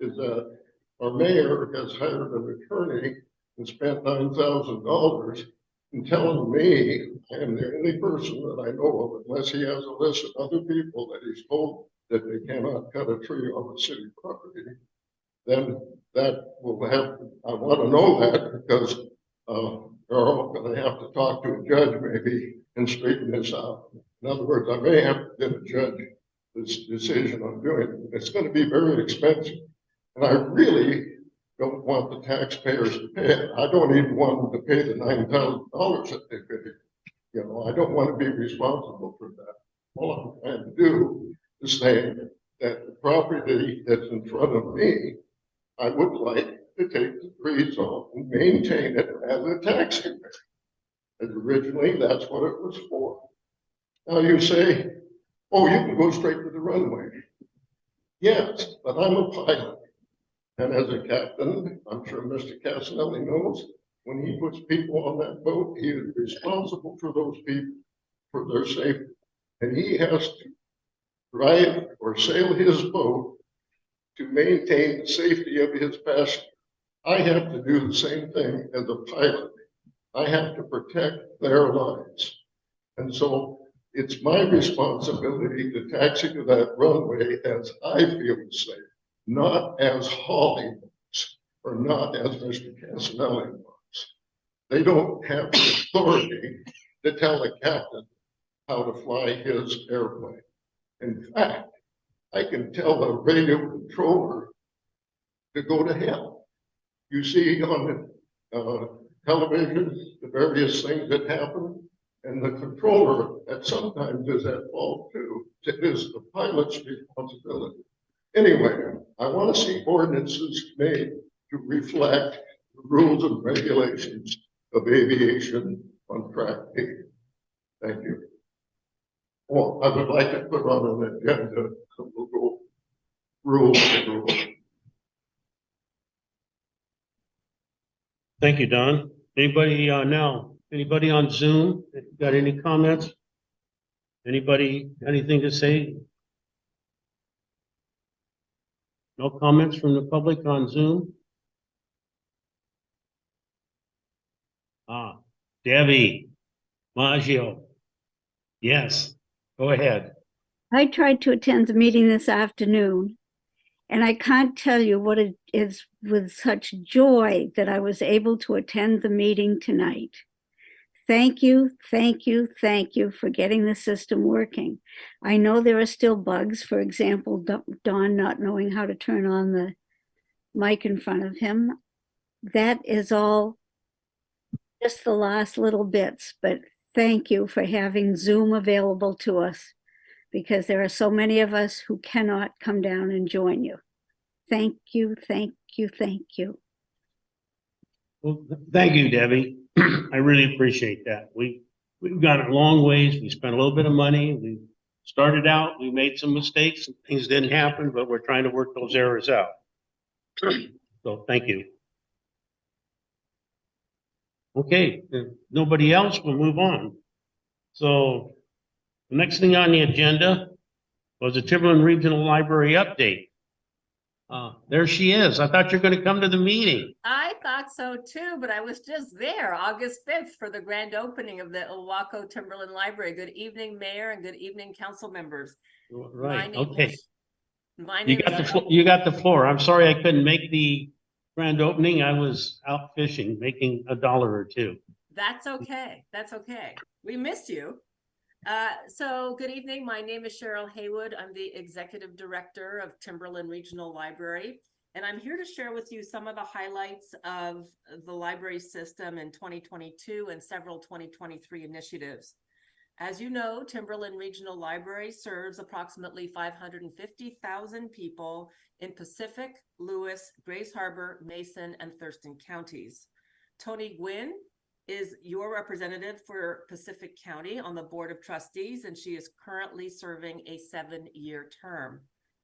is that our mayor has hired an attorney and spent $9,000 in telling me I am the only person that I know of, unless he has a list of other people that he's told that they cannot cut a tree on the city property. Then that will have, I want to know that because they're all going to have to talk to a judge maybe and straighten this out. In other words, I may have to get a judge this decision on doing it. It's going to be very expensive. And I really don't want the taxpayers to pay it. I don't even want them to pay the $9,000 that they paid. You know, I don't want to be responsible for that. All I'm trying to do is say that the property that's in front of me, I would like to take the trees off and maintain it as a taxi pay. And originally, that's what it was for. Now you say, oh, you can go straight to the runway. Yes, but I'm a pilot. And as a captain, I'm sure Mr. Casanelli knows, when he puts people on that boat, he is responsible for those people, for their safety. And he has to drive or sail his boat to maintain the safety of his passengers. I have to do the same thing as a pilot. I have to protect their lives. And so it's my responsibility to taxi to that runway as I feel safe, not as Holly wants, or not as Mr. Casanelli wants. They don't have the authority to tell a captain how to fly his airplane. In fact, I can tell a radio controller to go to hell. You see on television the various things that happen, and the controller that sometimes is at fault too. It is the pilot's responsibility. Anyway, I want to see ordinances made to reflect the rules and regulations of aviation on track D. Thank you. Well, I would like to put on an agenda, rules. Thank you, Don. Anybody, anybody on Zoom, got any comments? Anybody, anything to say? No comments from the public on Zoom? Debbie Maggio. Yes, go ahead. I tried to attend the meeting this afternoon, and I can't tell you what it is with such joy that I was able to attend the meeting tonight. Thank you, thank you, thank you for getting the system working. I know there are still bugs, for example, Don not knowing how to turn on the mic in front of him. That is all just the last little bits, but thank you for having Zoom available to us, because there are so many of us who cannot come down and join you. Thank you, thank you, thank you. Well, thank you, Debbie. I really appreciate that. We've gone a long ways. We spent a little bit of money. We started out, we made some mistakes, things didn't happen, but we're trying to work those errors out. So thank you. Okay, if nobody else, we'll move on. So the next thing on the agenda was the Timberland Regional Library update. There she is. I thought you were going to come to the meeting. I thought so too, but I was just there August 5th for the grand opening of the Ilwaco Timberland Library. Good evening, Mayor, and good evening, council members. Right, My name okay. is- My You name got is. you got the floor. I'm sorry I couldn't make the grand opening. I was out fishing, making $1 or $2. That's okay. That's okay. We missed you. So good evening. My name is Cheryl Haywood. I'm the Executive Director of Timberland Regional Library, and I'm here to share with you some of the highlights of the library system in 2022 and several 2023 initiatives. As you know, Timberland Regional Library serves approximately 550,000 people in Pacific, Lewis, Grays Harbor, Mason, and Thurston counties. Tony Gwynn is your representative for Pacific County on the Board of Trustees, and she is currently serving a 7-year term.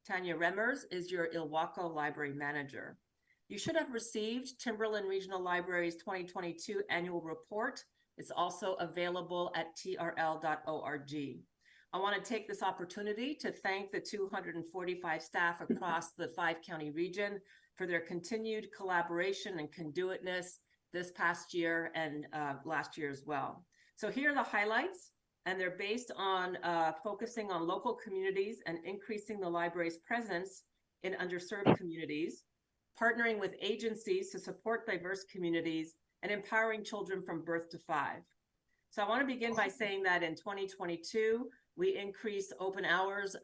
Tanya Remmers is your Ilwaco Library Manager. You should have received Timberland Regional Library's 2022 annual report. It's also available at trl.org. I want to take this opportunity to thank the 245 staff across the 5-county region for their continued collaboration and conduitness this past year and last year as well. So here are the highlights, and they're based on focusing on local communities and increasing the library's presence in underserved communities, partnering with agencies to support diverse communities, and empowering children from birth to 5. So I want to begin by saying that in 2022, we increased open hours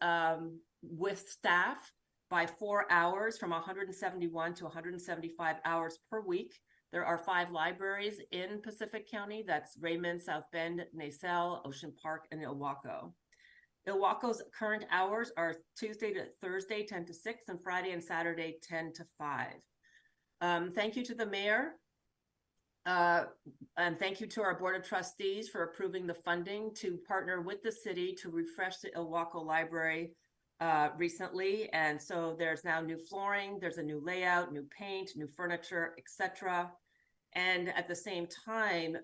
with staff by 4 hours from 171 to 175 hours per week. There are 5 libraries in Pacific County. That's Raymond, South Bend, Naselle, Ocean Park, and Ilwaco. Ilwaco's current hours are Tuesday to Thursday, 10 to 6, and Friday and Saturday, 10 to 5. Thank you to the mayor. And thank you to our Board of Trustees for approving the funding to partner with the city to refresh the Ilwaco Library recently. And so there's now new flooring, there's a new layout, new paint, new furniture, etc. And at the same time,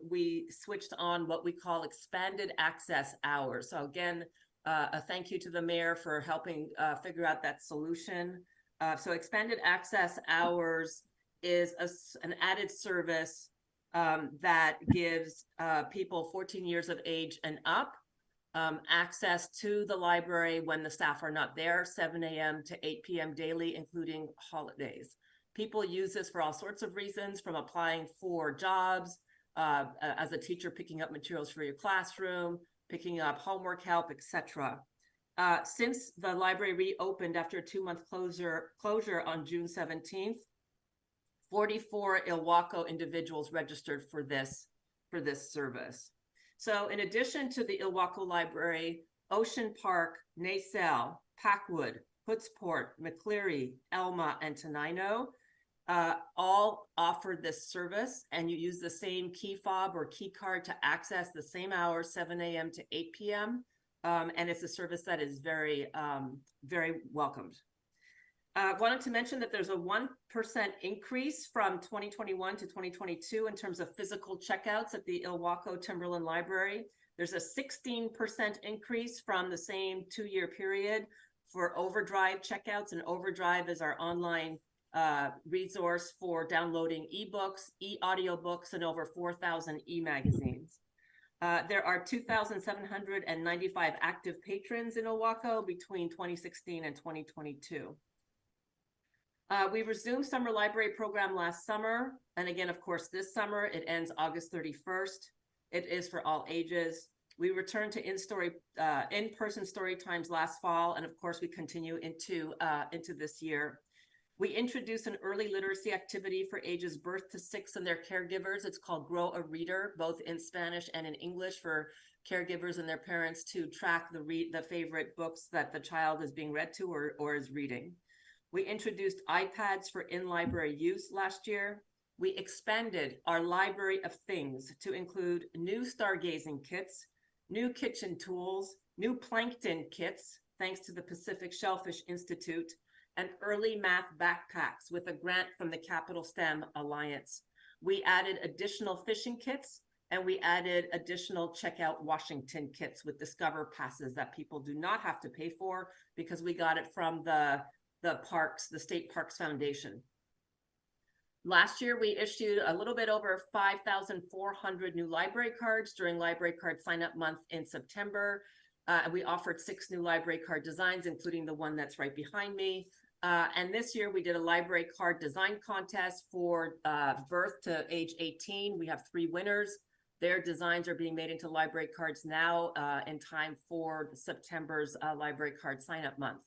we switched on what we call expanded access hours. So again, a thank you to the mayor for helping figure out that solution. So expanded access hours is an added service that gives people 14 years of age and up access to the library when the staff are not there, 7 a.m. to 8 p.m. daily, including holidays. People use this for all sorts of reasons, from applying for jobs, as a teacher picking up materials for your classroom, picking up homework help, etc. Since the library reopened after a 2-month closure on June 17th, 44 Ilwaco individuals registered for this service. So in addition to the Ilwaco Library, Ocean Park, Naselle, Packwood, Hoodsport, McCleary, Elma, and Tenino all offered this service, and you use the same key fob or key card to access the same hours, 7 a.m. to 8 p.m. and it's a service that is very, very welcomed. Wanted to mention that there's a 1% increase from 2021 to 2022 in terms of physical checkouts at the Ilwaco Timberland Library. There's a 16% increase from the same 2-year period for Overdrive checkouts, and Overdrive is our online resource for downloading ebooks, e-audiobooks, and over 4,000 e-magazines. There are 2,795 active patrons in Ilwaco between 2016 and 2022. We resumed summer library program last summer. And again, of course, this summer, it ends August 31st. It is for all ages. We returned to in-person story times last fall. And of course, we continue into this year. We introduced an early literacy activity for ages birth to 6 and their caregivers. It's called Grow a Reader, both in Spanish and in English, for caregivers and their parents to track the favorite books that the child is being read to or is reading. We introduced iPads for in-library use last year. We expanded our library of things to include new stargazing kits, new kitchen tools, new plankton kits, thanks to the Pacific Shellfish Institute, and early math backpacks with a grant from the Capital STEM Alliance. We added additional fishing kits, and we added additional Checkout Washington kits with Discover passes that people do not have to pay for because we got it from the State Parks Foundation. Last year, we issued a little bit over 5,400 new library cards during Library Card Sign-Up Month in September. And we offered 6 new library card designs, including the one that's right behind me. And this year, we did a library card design contest for birth to age 18. We have 3 winners. Their designs are being made into library cards now in time for September's Library Card Sign-Up Month.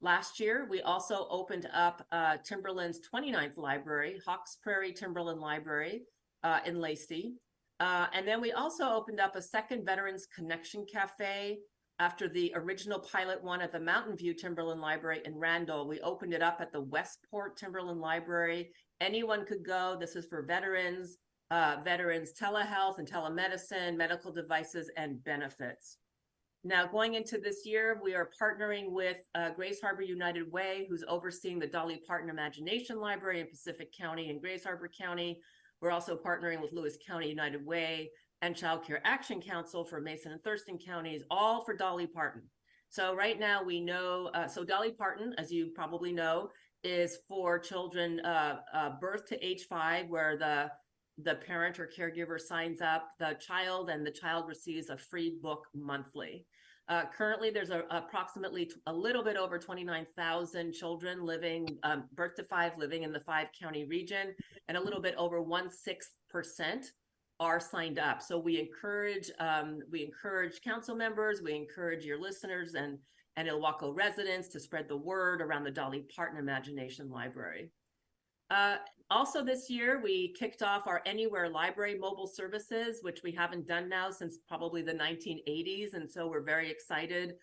Last year, we also opened up Timberland's 29th library, Hawks Prairie Timberland Library in Lacey. And then we also opened up a second Veterans Connection Cafe after the original pilot one at the Mountain View Timberland Library in Randall. We opened it up at the Westport Timberland Library. Anyone could go. This is for veterans, veterans telehealth and telemedicine, medical devices, and benefits. Now, going into this year, we are partnering with Grace Harbor United Way, who's overseeing the Dolly Parton Imagination Library in Pacific County and Grace Harbor County. We're also partnering with Lewis County United Way and Child Care Action Council for Mason and Thurston counties, all for Dolly Parton. So right now we know, so Dolly Parton, as you probably know, is for children birth to age 5, where the parent or caregiver signs up the child and the child receives a free book monthly. Currently, there's approximately a little bit over 29,000 children living, birth to 5, living in the 5-county region, and a little bit over 1/6% are signed up. So we encourage council members, we encourage your listeners and Ilwaco residents to spread the word around the Dolly Parton Imagination Library. Also this year, we kicked off our Anywhere Library mobile services, which we haven't done now since probably the 1980s. And so we're very excited.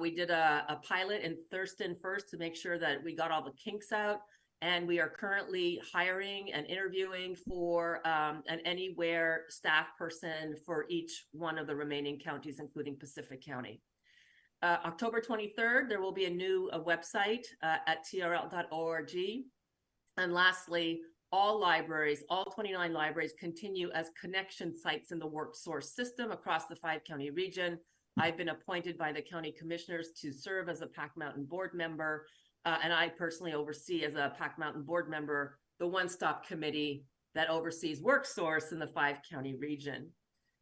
We did a pilot in Thurston first to make sure that we got all the kinks out. And we are currently hiring and interviewing for an Anywhere staff person for each one of the remaining counties, including Pacific County. October 23rd, there will be a new website at trl.org. And lastly, all libraries, all 29 libraries continue as connection sites in the WorkSource system across the 5-county region. I've been appointed by the county commissioners to serve as a Pac Mountain board member, and I personally oversee as a Pac Mountain board member the one-stop committee that oversees WorkSource in the 5-county region.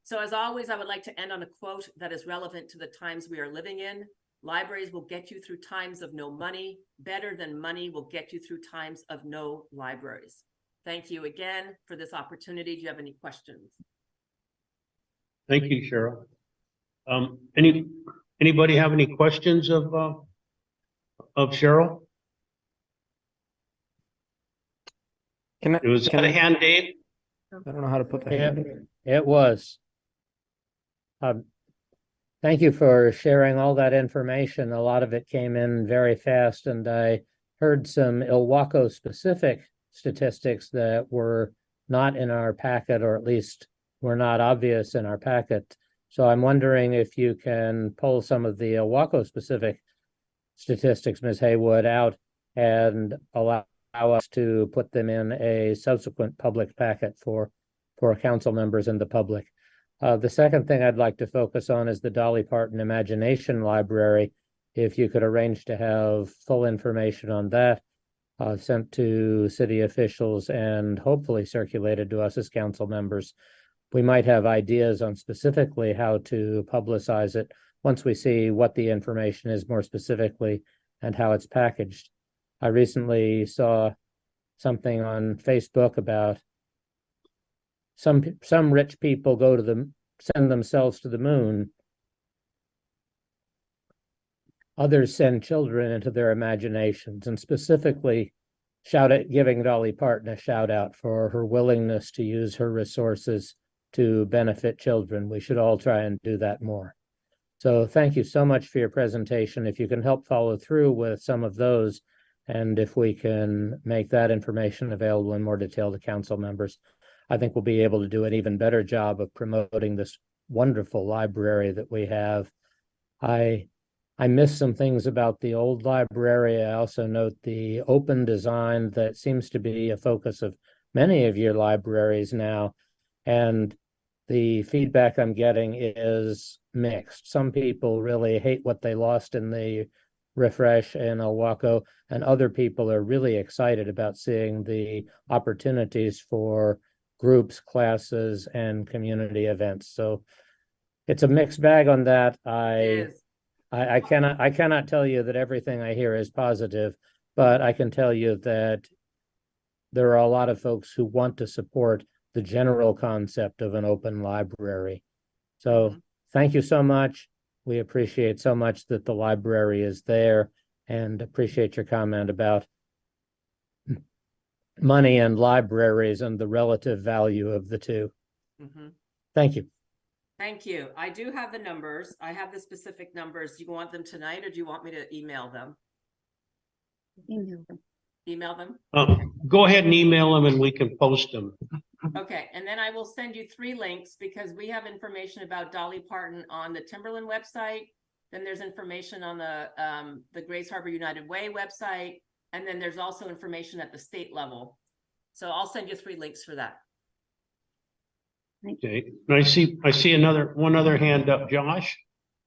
So as always, I would like to end on a quote that is relevant to the times we are living in. Libraries will get you through times of no money. Better than money will get you through times of no libraries. Thank you again for this opportunity. Do you have any questions? Thank you, Cheryl. Anybody have any questions of Cheryl? It was a hand, Dave. I don't know how to put the hand. It was. Thank you for sharing all that information. A lot of it came in very fast, and I heard some Ilwaco specific statistics that were not in our packet, or at least were not obvious in our packet So I'm wondering if you can pull some of the Ilwaco specific statistics, Ms. Haywood, out and allow us to put them in a subsequent public packet for council members and the public. The second thing I'd like to focus on is the Dolly Parton Imagination Library. If you could arrange to have full information on that sent to city officials and hopefully circulated to us as council members. We might have ideas on specifically how to publicize it once we see what the information is more specifically and how it's packaged. I recently saw something on Facebook about some rich people send themselves to the moon. Others send children into their imaginations, and specifically giving Dolly Parton a shout out for her willingness to use her resources to benefit children. We should all try and do that more. So thank you so much for your presentation. If you can help follow through with some of those, and if we can make that information available in more detail to council members, I think we'll be able to do an even better job of promoting this wonderful library that we have. I miss some things about the old library. I also note the open design that seems to be a focus of many of your libraries now. And the feedback I'm getting is mixed. Some people really hate what they lost in the refresh in Ilwaco, and other people are really excited about seeing the opportunities for groups, classes, and community events. So it's a mixed bag on that. I cannot tell you that everything I hear is positive, but I can tell you that there are a lot of folks who want to support the general concept of an open library. So thank you so much. We appreciate so much that the library is there, and appreciate your comment about money and libraries and the relative value of the two. Thank you. Thank you. I do have the numbers. I have the specific numbers. Do you want them tonight or do you want me to email them? Email them? Go ahead and email them and we can post them. Okay, and then I will send you 3 links because we have information about Dolly Parton on the Timberland website. Then there's information on the Grace Harbor United Way website. And then there's also information at the state level. So I'll send you 3 links for that. Okay, I see one other hand up. Josh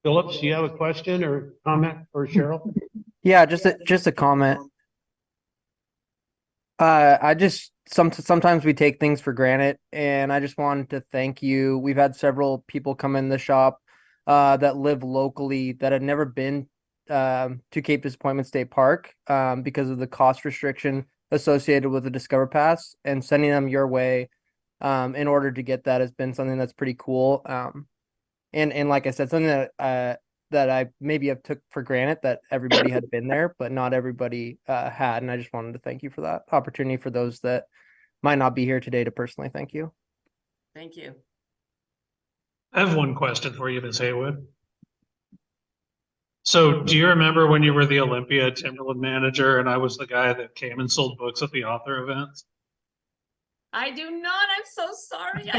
Phillips, do you have a question or comment for Cheryl? Yeah, just a comment. Sometimes we take things for granted, and I just wanted to thank you. We've had several people come in the shop that live locally that had never been to Cape Disappointment State Park because of the cost restriction associated with the Discover Pass, and sending them your way in order to get that has been something that's pretty cool. And like I said, something that I maybe have took for granted that everybody had been there, but not everybody had. And I just wanted to thank you for that opportunity for those that might not be here today to personally thank you. Thank you. I have one question for you, Ms. Haywood. So do you remember when you were the Olympia Timberland manager and I was the guy that came and sold books at the author events? I do not. I'm so sorry.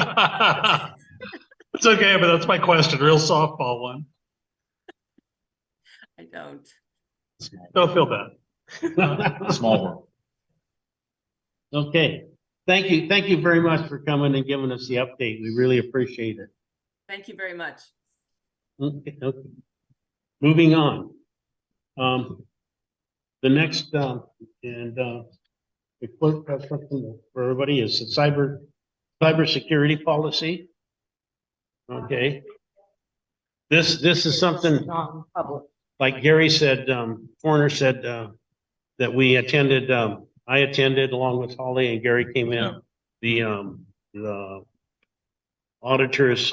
It's okay, but that's my question. Real softball one. I don't. Don't feel bad. Small world. Okay, thank you very much for coming and giving us the update. We really appreciate it. Thank you very much. Okay. Moving on. The next the clerk has something for everybody is the cybersecurity policy. Okay. This is something like Gary said, Forner said that we attended, I attended along with Holly and Gary came in. The auditors.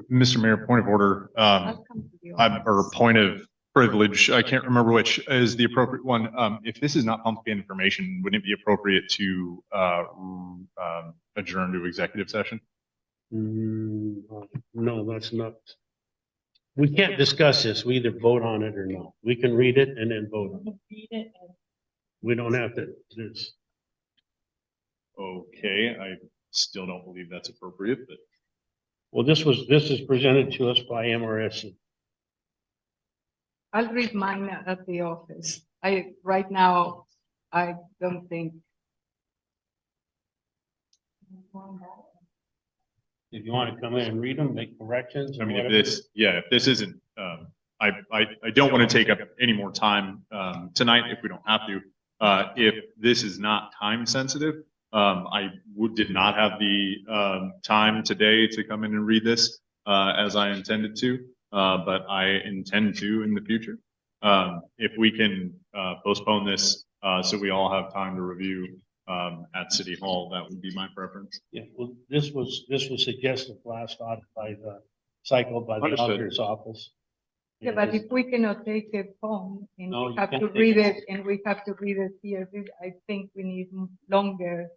Mr. Mayor, point of order, or point of privilege, I can't remember which is the appropriate one. If this is not public information, wouldn't it be appropriate to adjourn to executive session? No, that's not. We can't discuss this. We either vote on it or no. We can read it and then vote on it. We don't have to. Okay, I still don't believe that's appropriate, but Well, this is presented to us by MRSC. I'll read mine at the office. Right now, I don't think. If you want to come in and read them, make corrections. I or mean, if whatever. if this isn't, I don't want to take up any more time, tonight if we don't have to. If this is not time sensitive, did not have the, time today to come in and read this, as I intended to, but I intend to in the future. If we can, postpone this, so we all have time to review, at City Hall, that would be my preference. Yeah, well, this was suggested last audit by the cycle by the Understood. auditor's office. Yeah, but if we cannot take it home and No, we you have can't to take read it. it and we have to read it here, I think we need longer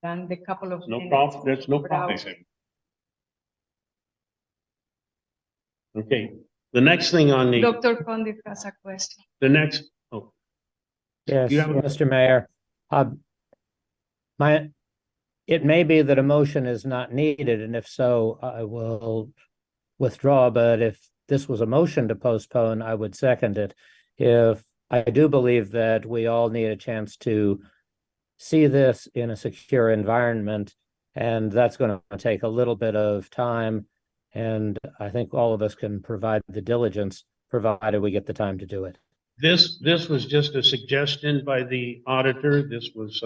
than the couple of No minutes. problem, there's no per problem. hour. Okay, the next thing on the, Dr. Condit has a question. the next, oh, Yes, You have a- Mr. Mayor. It may be that a motion is not needed, and if so, I will withdraw, but if this was a motion to postpone, I would second it. If I do believe that we all need a chance to see this in a secure environment, and that's going to take a little bit of time, and I think all of us can provide the diligence, provided we get the time to do it. this was just a suggestion by the auditor. This was,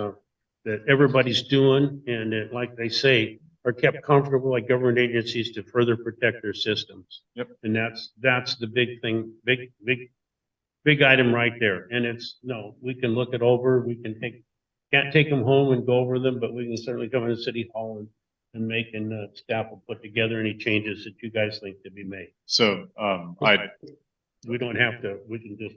that everybody's doing, and that, like they say, are kept comfortable like government agencies to further protect their systems. Yep. And that's the big thing, big item right there. And it's, no, we can look it over, can't take them home and go over them, but we can certainly come into City Hall and make, and staff will put together any changes that you guys think to be made. So, We don't have to, we can just.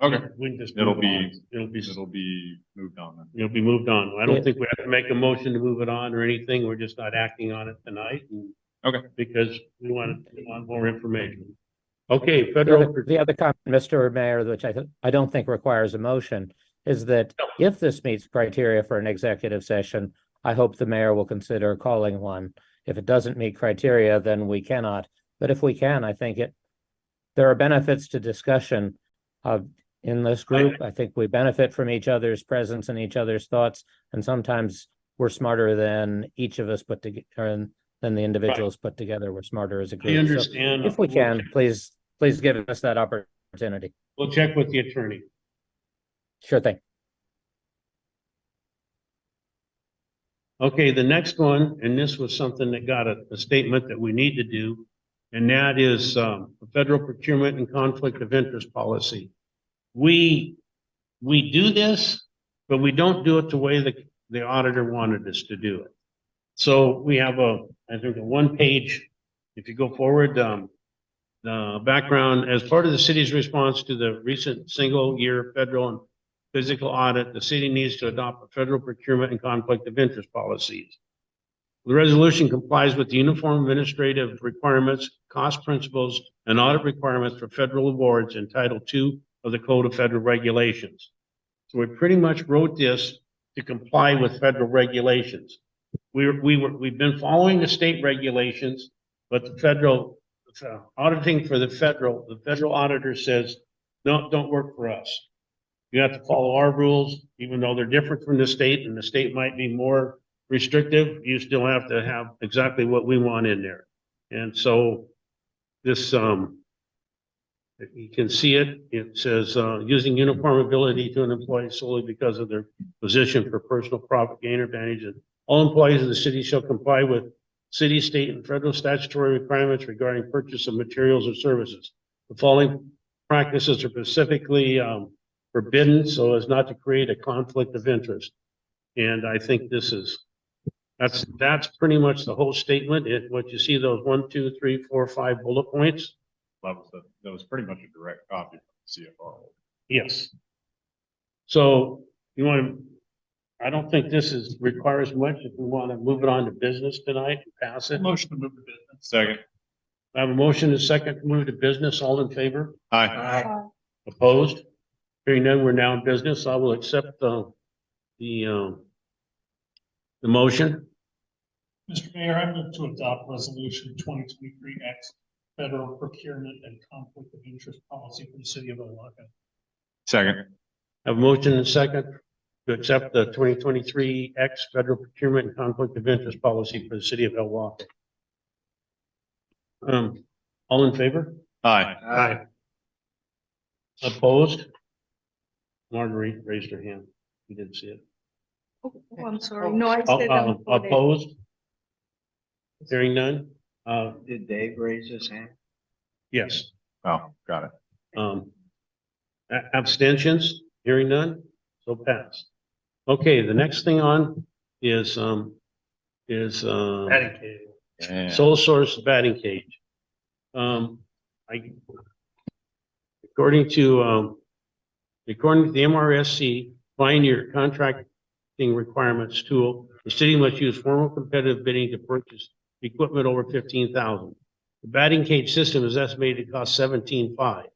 okay, We can just. it'll move be, on. It'll be moved on then. It'll be moved on. I Yeah. don't think we have to make a motion to move it on or anything. We're just not acting on it tonight. Okay. Because we want more information. Okay, The federal, other comment, Mr. Mayor, which I don't think requires a motion, is that if this meets criteria for an executive session, I hope the mayor will consider calling one. If it doesn't meet criteria, then we cannot. But if we can, I think there are benefits to discussion in this group. I think we benefit from each other's presence and each other's thoughts, and sometimes we're smarter than each of us put together, than the individuals put together. We're smarter as a group. I So understand. if we can, please give us that opportunity. We'll check with the attorney. Sure thing. Okay, the next one, and this was something that got a statement that we need to do, and that is the federal procurement and conflict of interest policy. We do this, but we don't do it the way the auditor wanted us to do it. So we have I think a one page, if you go forward, background, as part of the city's response to the recent single year federal and physical audit, the city needs to adopt a federal procurement and conflict of interest policies. The resolution complies with the uniform administrative requirements, cost principles, and audit requirements for federal awards in Title II of the Code of Federal Regulations. So we pretty much wrote this to comply with federal regulations. We've been following the state regulations, but the federal auditing for the federal auditor says, no, don't work for us. You have to follow our rules, even though they're different from the state, and the state might be more restrictive. You still have to have exactly what we want in there. And so this, you can see it. It says, using uniformability to an employee solely because of their position for personal profit gain or advantage. And all employees of the city shall comply with city, state, and federal statutory requirements regarding purchase of materials or services. The following practices are specifically forbidden so as not to create a conflict of interest. And I think that's pretty much the whole statement. What you see, those 1, 2, 3, 4, 5 bullet points. That was pretty much a direct copy from CFR. Yes. So you want to, I don't think this requires much. If we want to move it on to business tonight and pass it. Motion to move to business. Second. I have a motion and a second to move to business. All in favor? Aye. Opposed? Hearing none, we're now in business. I will accept the motion. Mr. Mayor, I move to adopt resolution 2023X, federal procurement and conflict of interest policy for the city of Ilwaco. Second. Have a motion and a second to accept the 2023 X federal procurement and conflict of interest policy for the city of Ilwaco. All in favor? Aye. Aye. Opposed? Marguerite raised her hand. You didn't see it. Oh, I'm sorry. No, I said I'm for the- Opposed? Hearing none? Did Dave raise his hand? Yes. Oh, got it. Abstentions? Hearing none? So passed. Okay, the next thing on is Batting cage. Yeah. sole source batting cage. According to the MRSC, Pioneer Contracting Requirements tool, the city must use formal competitive bidding to purchase equipment over 15,000. The batting cage system is estimated to cost 17.5.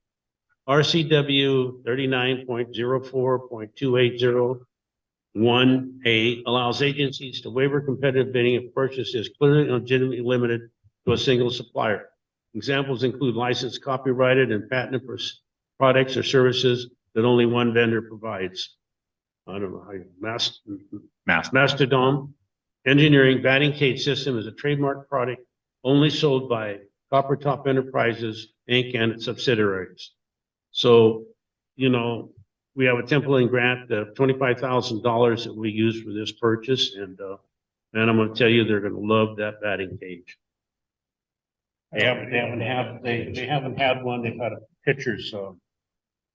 RCW 39.04.280(1)A allows agencies to waiver competitive bidding if purchase is clearly and legitimately limited to a single supplier. Examples include licensed, copyrighted, and patented products or services that only one vendor provides. I don't know how you, Mastodon Engineering batting cage system is a trademark product only sold by Copper Top Enterprises, Inc. and its subsidiaries. So, you know, we have a templating grant of $25,000 that we use for this purchase, and I'm going to tell you, they're going to love that batting cage. They haven't had one. They've had a pitcher, so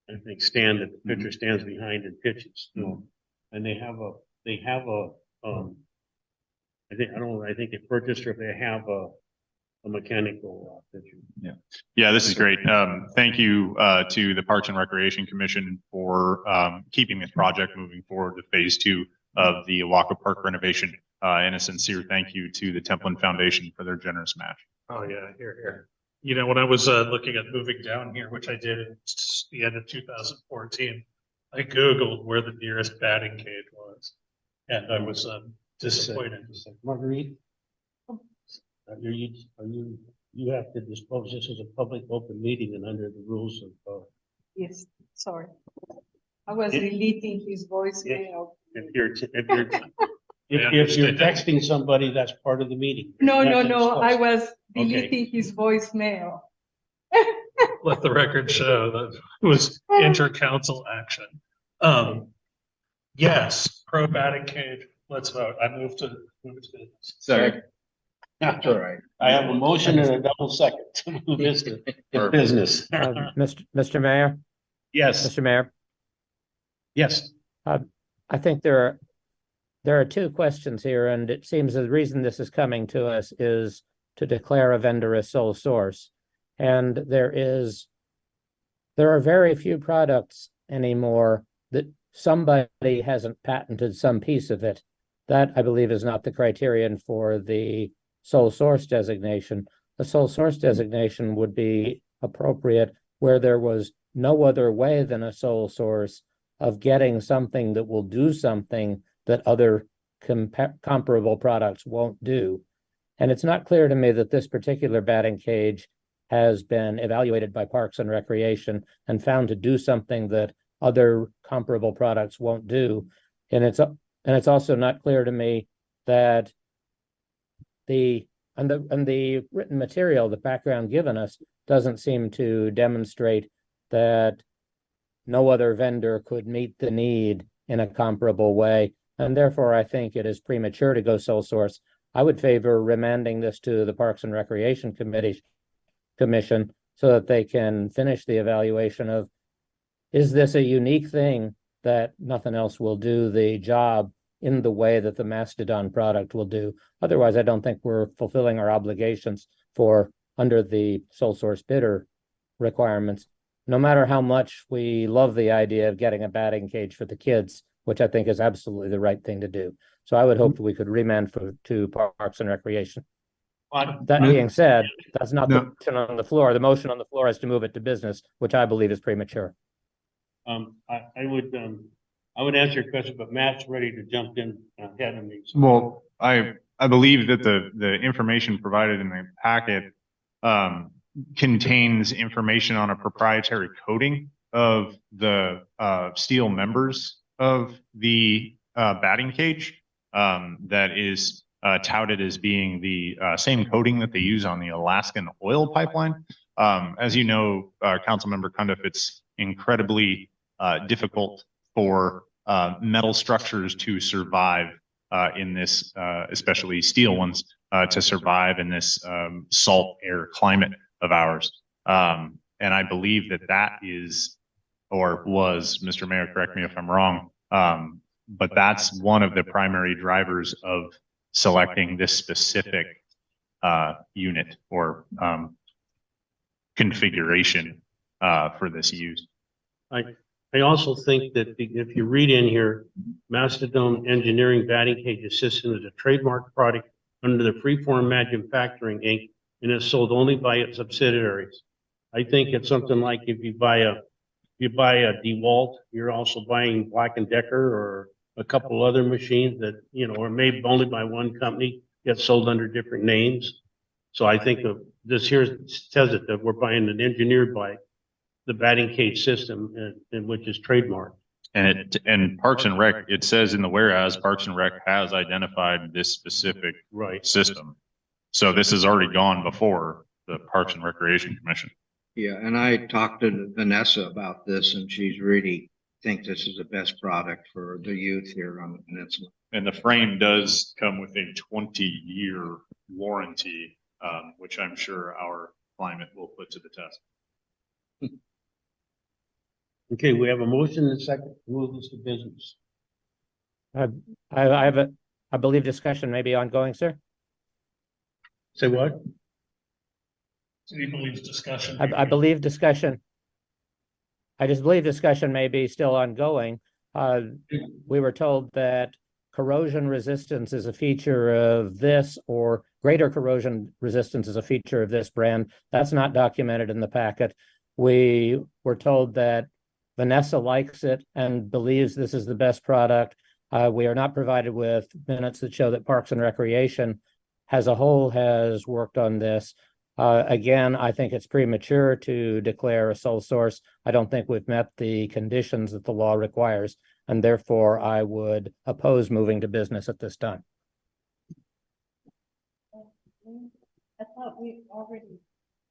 I think stand that the pitcher stands behind and pitches. You know, and they have a I think they purchased or they have a mechanical pitcher. Yeah, this is great. Thank you to the Parks and Recreation Commission for keeping this project moving forward to phase 2 of the Ilwaco Park renovation. And a sincere thank you to the Templin Foundation for their generous match. Oh, yeah, here. You know, when I was looking at moving down here, which I did at the end of 2014, I Googled where the nearest batting cage was. And I was disappointed. Marguerite, you have to dispose this as a public open meeting and under the rules of. Yes, sorry. I was deleting his voicemail. If you're texting somebody, that's part of the meeting. No, You have no, to no, I dispose. was deleting his voicemail. Let the record show that it was inter-council action. Yes, pro batting cage. Let's vote. I move to business. Second. That's all right. I have a motion and a double second to move this to business. Mr. Mayor, Yes, Mr. Mayor, yes. I think there are two questions here, and it seems the reason this is coming to us is to declare a vendor as sole source. And there are very few products anymore that somebody hasn't patented some piece of it. That, I believe, is not the criterion for the sole source designation. The sole source designation would be appropriate where there was no other way than a sole source of getting something that will do something that other comparable products won't do. And it's not clear to me that this particular batting cage has been evaluated by Parks and Recreation and found to do something that other comparable products won't do. And it's also not clear to me that the written material, the background given us, doesn't seem to demonstrate that no other vendor could meet the need in a comparable way. And therefore, I think it is premature to go sole source. I would favor remanding this to the Parks and Recreation Commission so that they can finish the evaluation of, is this a unique thing that nothing else will do the job in the way that the Mastodon product will do? Otherwise, I don't think we're fulfilling our obligations under the sole source bidder requirements. No matter how much we love the idea of getting a batting cage for the kids, which I think is absolutely the right thing to do. So I would hope that we could remand to Parks and Recreation. That being said, that's not the motion on the floor. The motion on the floor is to move it to business, which I believe is premature. I would answer your question, but Matt's ready to jump in ahead of me. So. Well, I I believe that the information provided in the packet contains information on a proprietary coding of the steel members of the batting cage that is touted as being the same coating that they use on the Alaskan oil pipeline. As you know, Councilmember Cundiff, it's incredibly difficult for metal structures to survive in this, especially steel ones, to survive in this salt air climate of ours. And I believe that that is, or was, Mr. Mayor, correct me if I'm wrong, but that's one of the primary drivers of selecting this specific unit or configuration for this use. I also think that if you read in here, Mastodon Engineering Batting Cage System is a trademark product under the Freeform Manufacturing Inc. and is sold only by its subsidiaries. I think it's something like if you buy a DeWalt, you're also buying Black and Decker or a couple other machines that, you know, are made only by one company, get sold under different names. So I think of this here says it that we're buying an engineered by the batting cage system and which is trademarked. And Parks and Rec, it says in the whereas Parks and Rec has identified this specific system. So this has already gone before the Parks and Recreation Commission. Yeah, and I talked to Vanessa about this and she's really think this is the best product for the youth here on the peninsula. And the frame does come with a 20-year warranty, which I'm sure our climate will put to the test. Okay, we have a motion and a second to move this to business. I believe discussion may be ongoing, sir. Say what? So he believes discussion. I believe discussion. I just believe discussion may be still ongoing. We were told that corrosion resistance is a feature of this, or greater corrosion resistance is a feature of this brand. That's not documented in the packet. We were told that Vanessa likes it and believes this is the best product. We are not provided with minutes that show that Parks and Recreation as a whole has worked on this. Again, I think it's premature to declare a sole source. I don't think we've met the conditions that the law requires, and therefore I would oppose moving to business at this time. I thought we already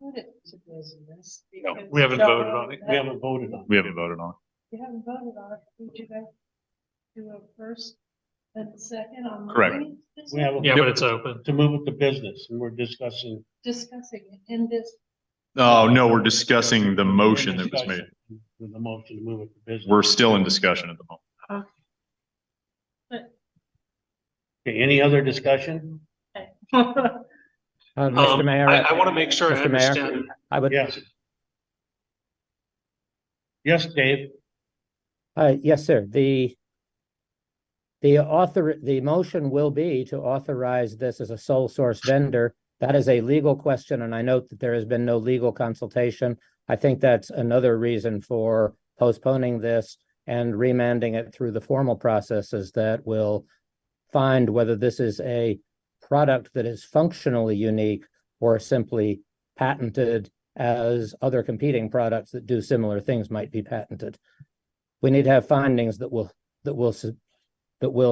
put it to business. No, because we haven't Joe voted on it. We haven't voted on it. We haven't voted on it. You haven't voted on it. Did you guys do a first and second on? Correct. moving this? We have a, Yeah, but it's open. to move it to business and we're discussing. Discussing it in this. Oh, no, we're discussing the motion that was made. With the motion to move it to business. We're still in discussion at the moment. Okay, any other discussion? Mr. Mayor, I want to make sure I Mr. Mayor, understand. I would. Yes. Yes, Dave. Yes, sir. The motion will be to authorize this as a sole source vendor. That is a legal question, and I note that there has been no legal consultation. I think that's another reason for postponing this and remanding it through the formal processes that will find whether this is a product that is functionally unique or simply patented as other competing products that do similar things might be patented. We need to have findings that will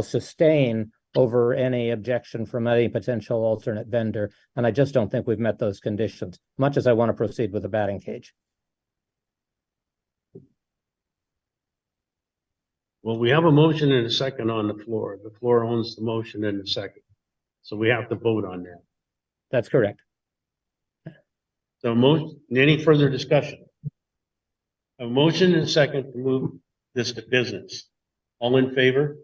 sustain over any objection from any potential alternate vendor. And I just don't think we've met those conditions, much as I want to proceed with the batting cage. Well, we have a motion and a second on the floor. The floor owns the motion and the second. So we have to vote on that. That's correct. So any further discussion? A motion and a second to move this to business. All in favor?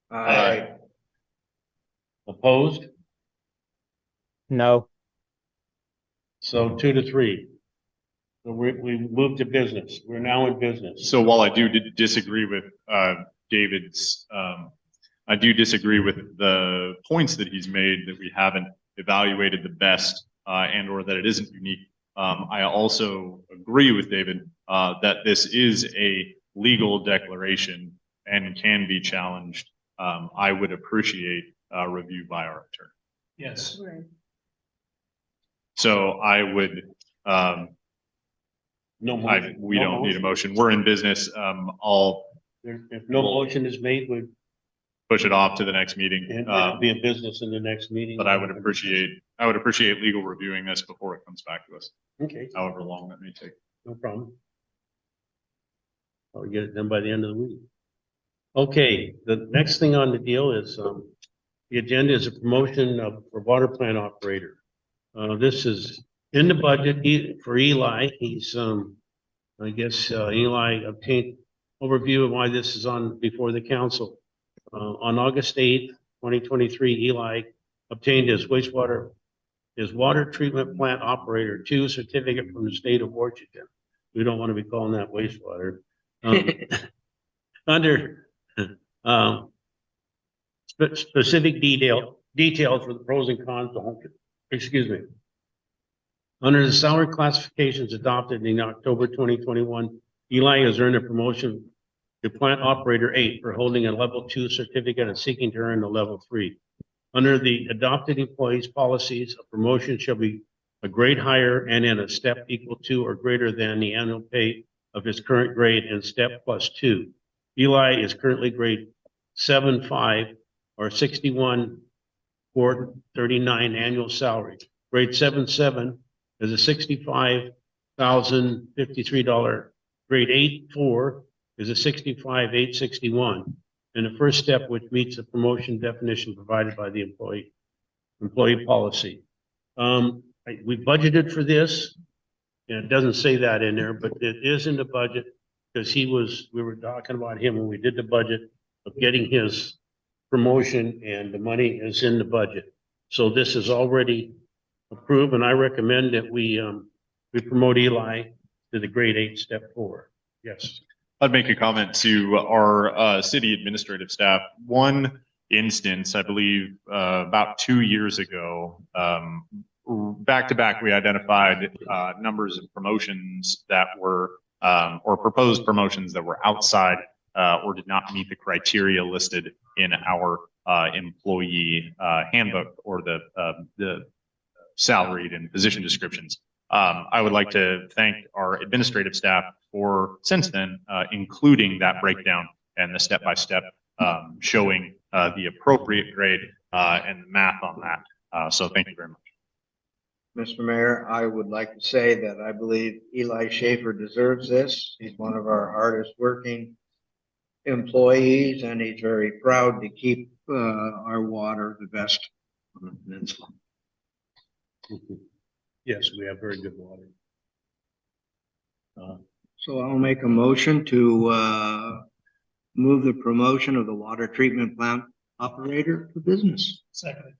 Aye. Opposed? No. So 2-3. So we moved to business. We're now in business. So while I do disagree with David's, I do disagree with the points that he's made that we haven't evaluated the best and or that it isn't unique. I also agree with David that this is a legal declaration and can be challenged. I would appreciate review by our attorney. Yes. So I would, No motion. we No don't need a motion. motion. We're in business. I'll If no motion is made, would, push it off to the next meeting. and it'll be in business in the next meeting. But I would appreciate legal reviewing this before it comes back to us, Okay, however long that may take. no problem. I'll get it done by the end of the week. Okay, the next thing on the deal is, the agenda is a promotion of, for water plant operator. This is in the budget for Eli. He's, I guess, Eli obtained overview of why this is on before the council. On August 8th, 2023, Eli obtained his water treatment plant operator 2 certificate from the state of Washington. We don't want to be calling that wastewater. Under specific details for the pros and cons, excuse me. Under the salary classifications adopted in October 2021, Eli has earned a promotion to plant operator 8 for holding a level 2 certificate and seeking to earn a level 3. Under the adopted employees policies, a promotion shall be a grade higher and in a step equal to or greater than the annual pay of his current grade and step +2. Eli is currently grade 7.5 or 61,439 annual salary. Grade 7.7 is a $65,053. Grade 8.4 is a 65,861. And the first step, which meets the promotion definition provided by the employee policy. We budgeted for this. And it doesn't say that in there, but it is in the budget because we were talking about him when we did the budget of getting his promotion, and the money is in the budget. So this is already approved, and I recommend that we promote Eli to the grade 8 step 4. Yes. I'd make a comment to our city administrative staff. One instance, I believe, about 2 years ago, back to back, we identified numbers of promotions that were, or proposed promotions that were outside or did not meet the criteria listed in our employee handbook or the salaried and position descriptions. I would like to thank our administrative staff for since then, including that breakdown and the step-by-step showing the appropriate grade and the math on that. So thank you very much. Mr. Mayor, I would like to say that I believe Eli Schaefer deserves this. He's one of our hardest working employees, and he's very proud to keep our water the best on the peninsula. Yes, we have very good water. So I'll make a motion to move the promotion of the water treatment plant operator to business. Second.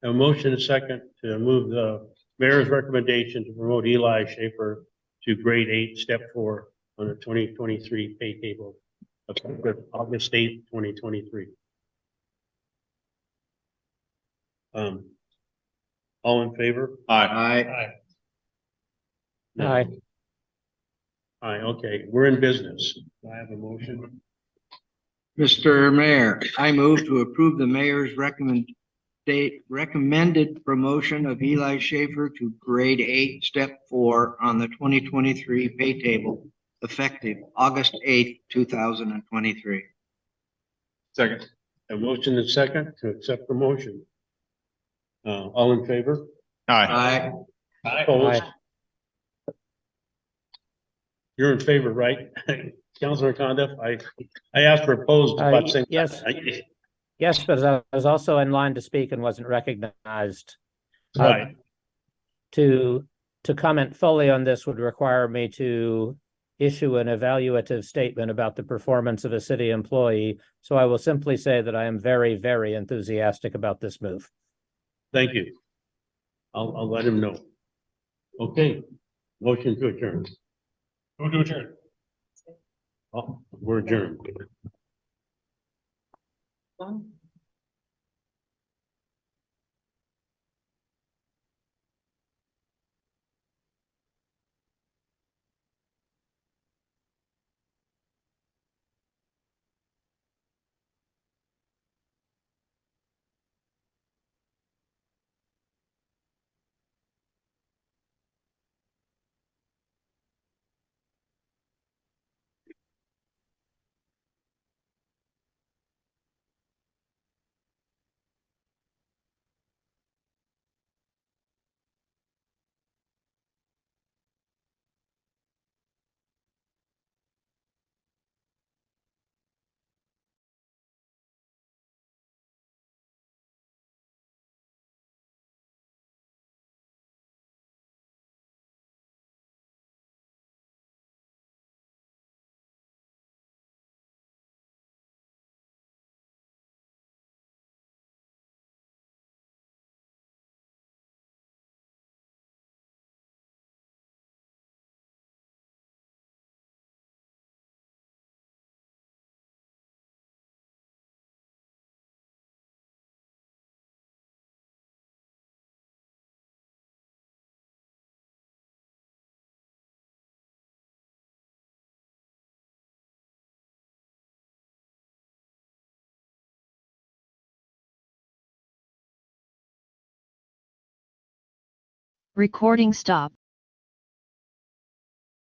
A motion and second to move the mayor's recommendation to promote Eli Schaefer to grade 8, step 4 on the 2023 pay table of August 8th, 2023. All in favor? Aye. Aye. Aye, okay, we're in business. Do I have a motion? Mr. Mayor, I move to approve the mayor's recommended promotion of Eli Schaefer to grade 8, step 4 on the 2023 pay table effective August 8th, 2023. Second. A motion and second to accept the motion. All in favor? Aye. Opposed? You're in favor, right? Councilor Condiff, I asked for opposed about saying. Yes. Yes, but I was also in line to speak and wasn't recognized. Right. To comment fully on this would require me to issue an evaluative statement about the performance of a city employee. So I will simply say that I am very, very enthusiastic about this move. Thank you. I'll let him know. Okay, motion to adjourn. Who to adjourn? Oh, we're adjourned. Recording stop.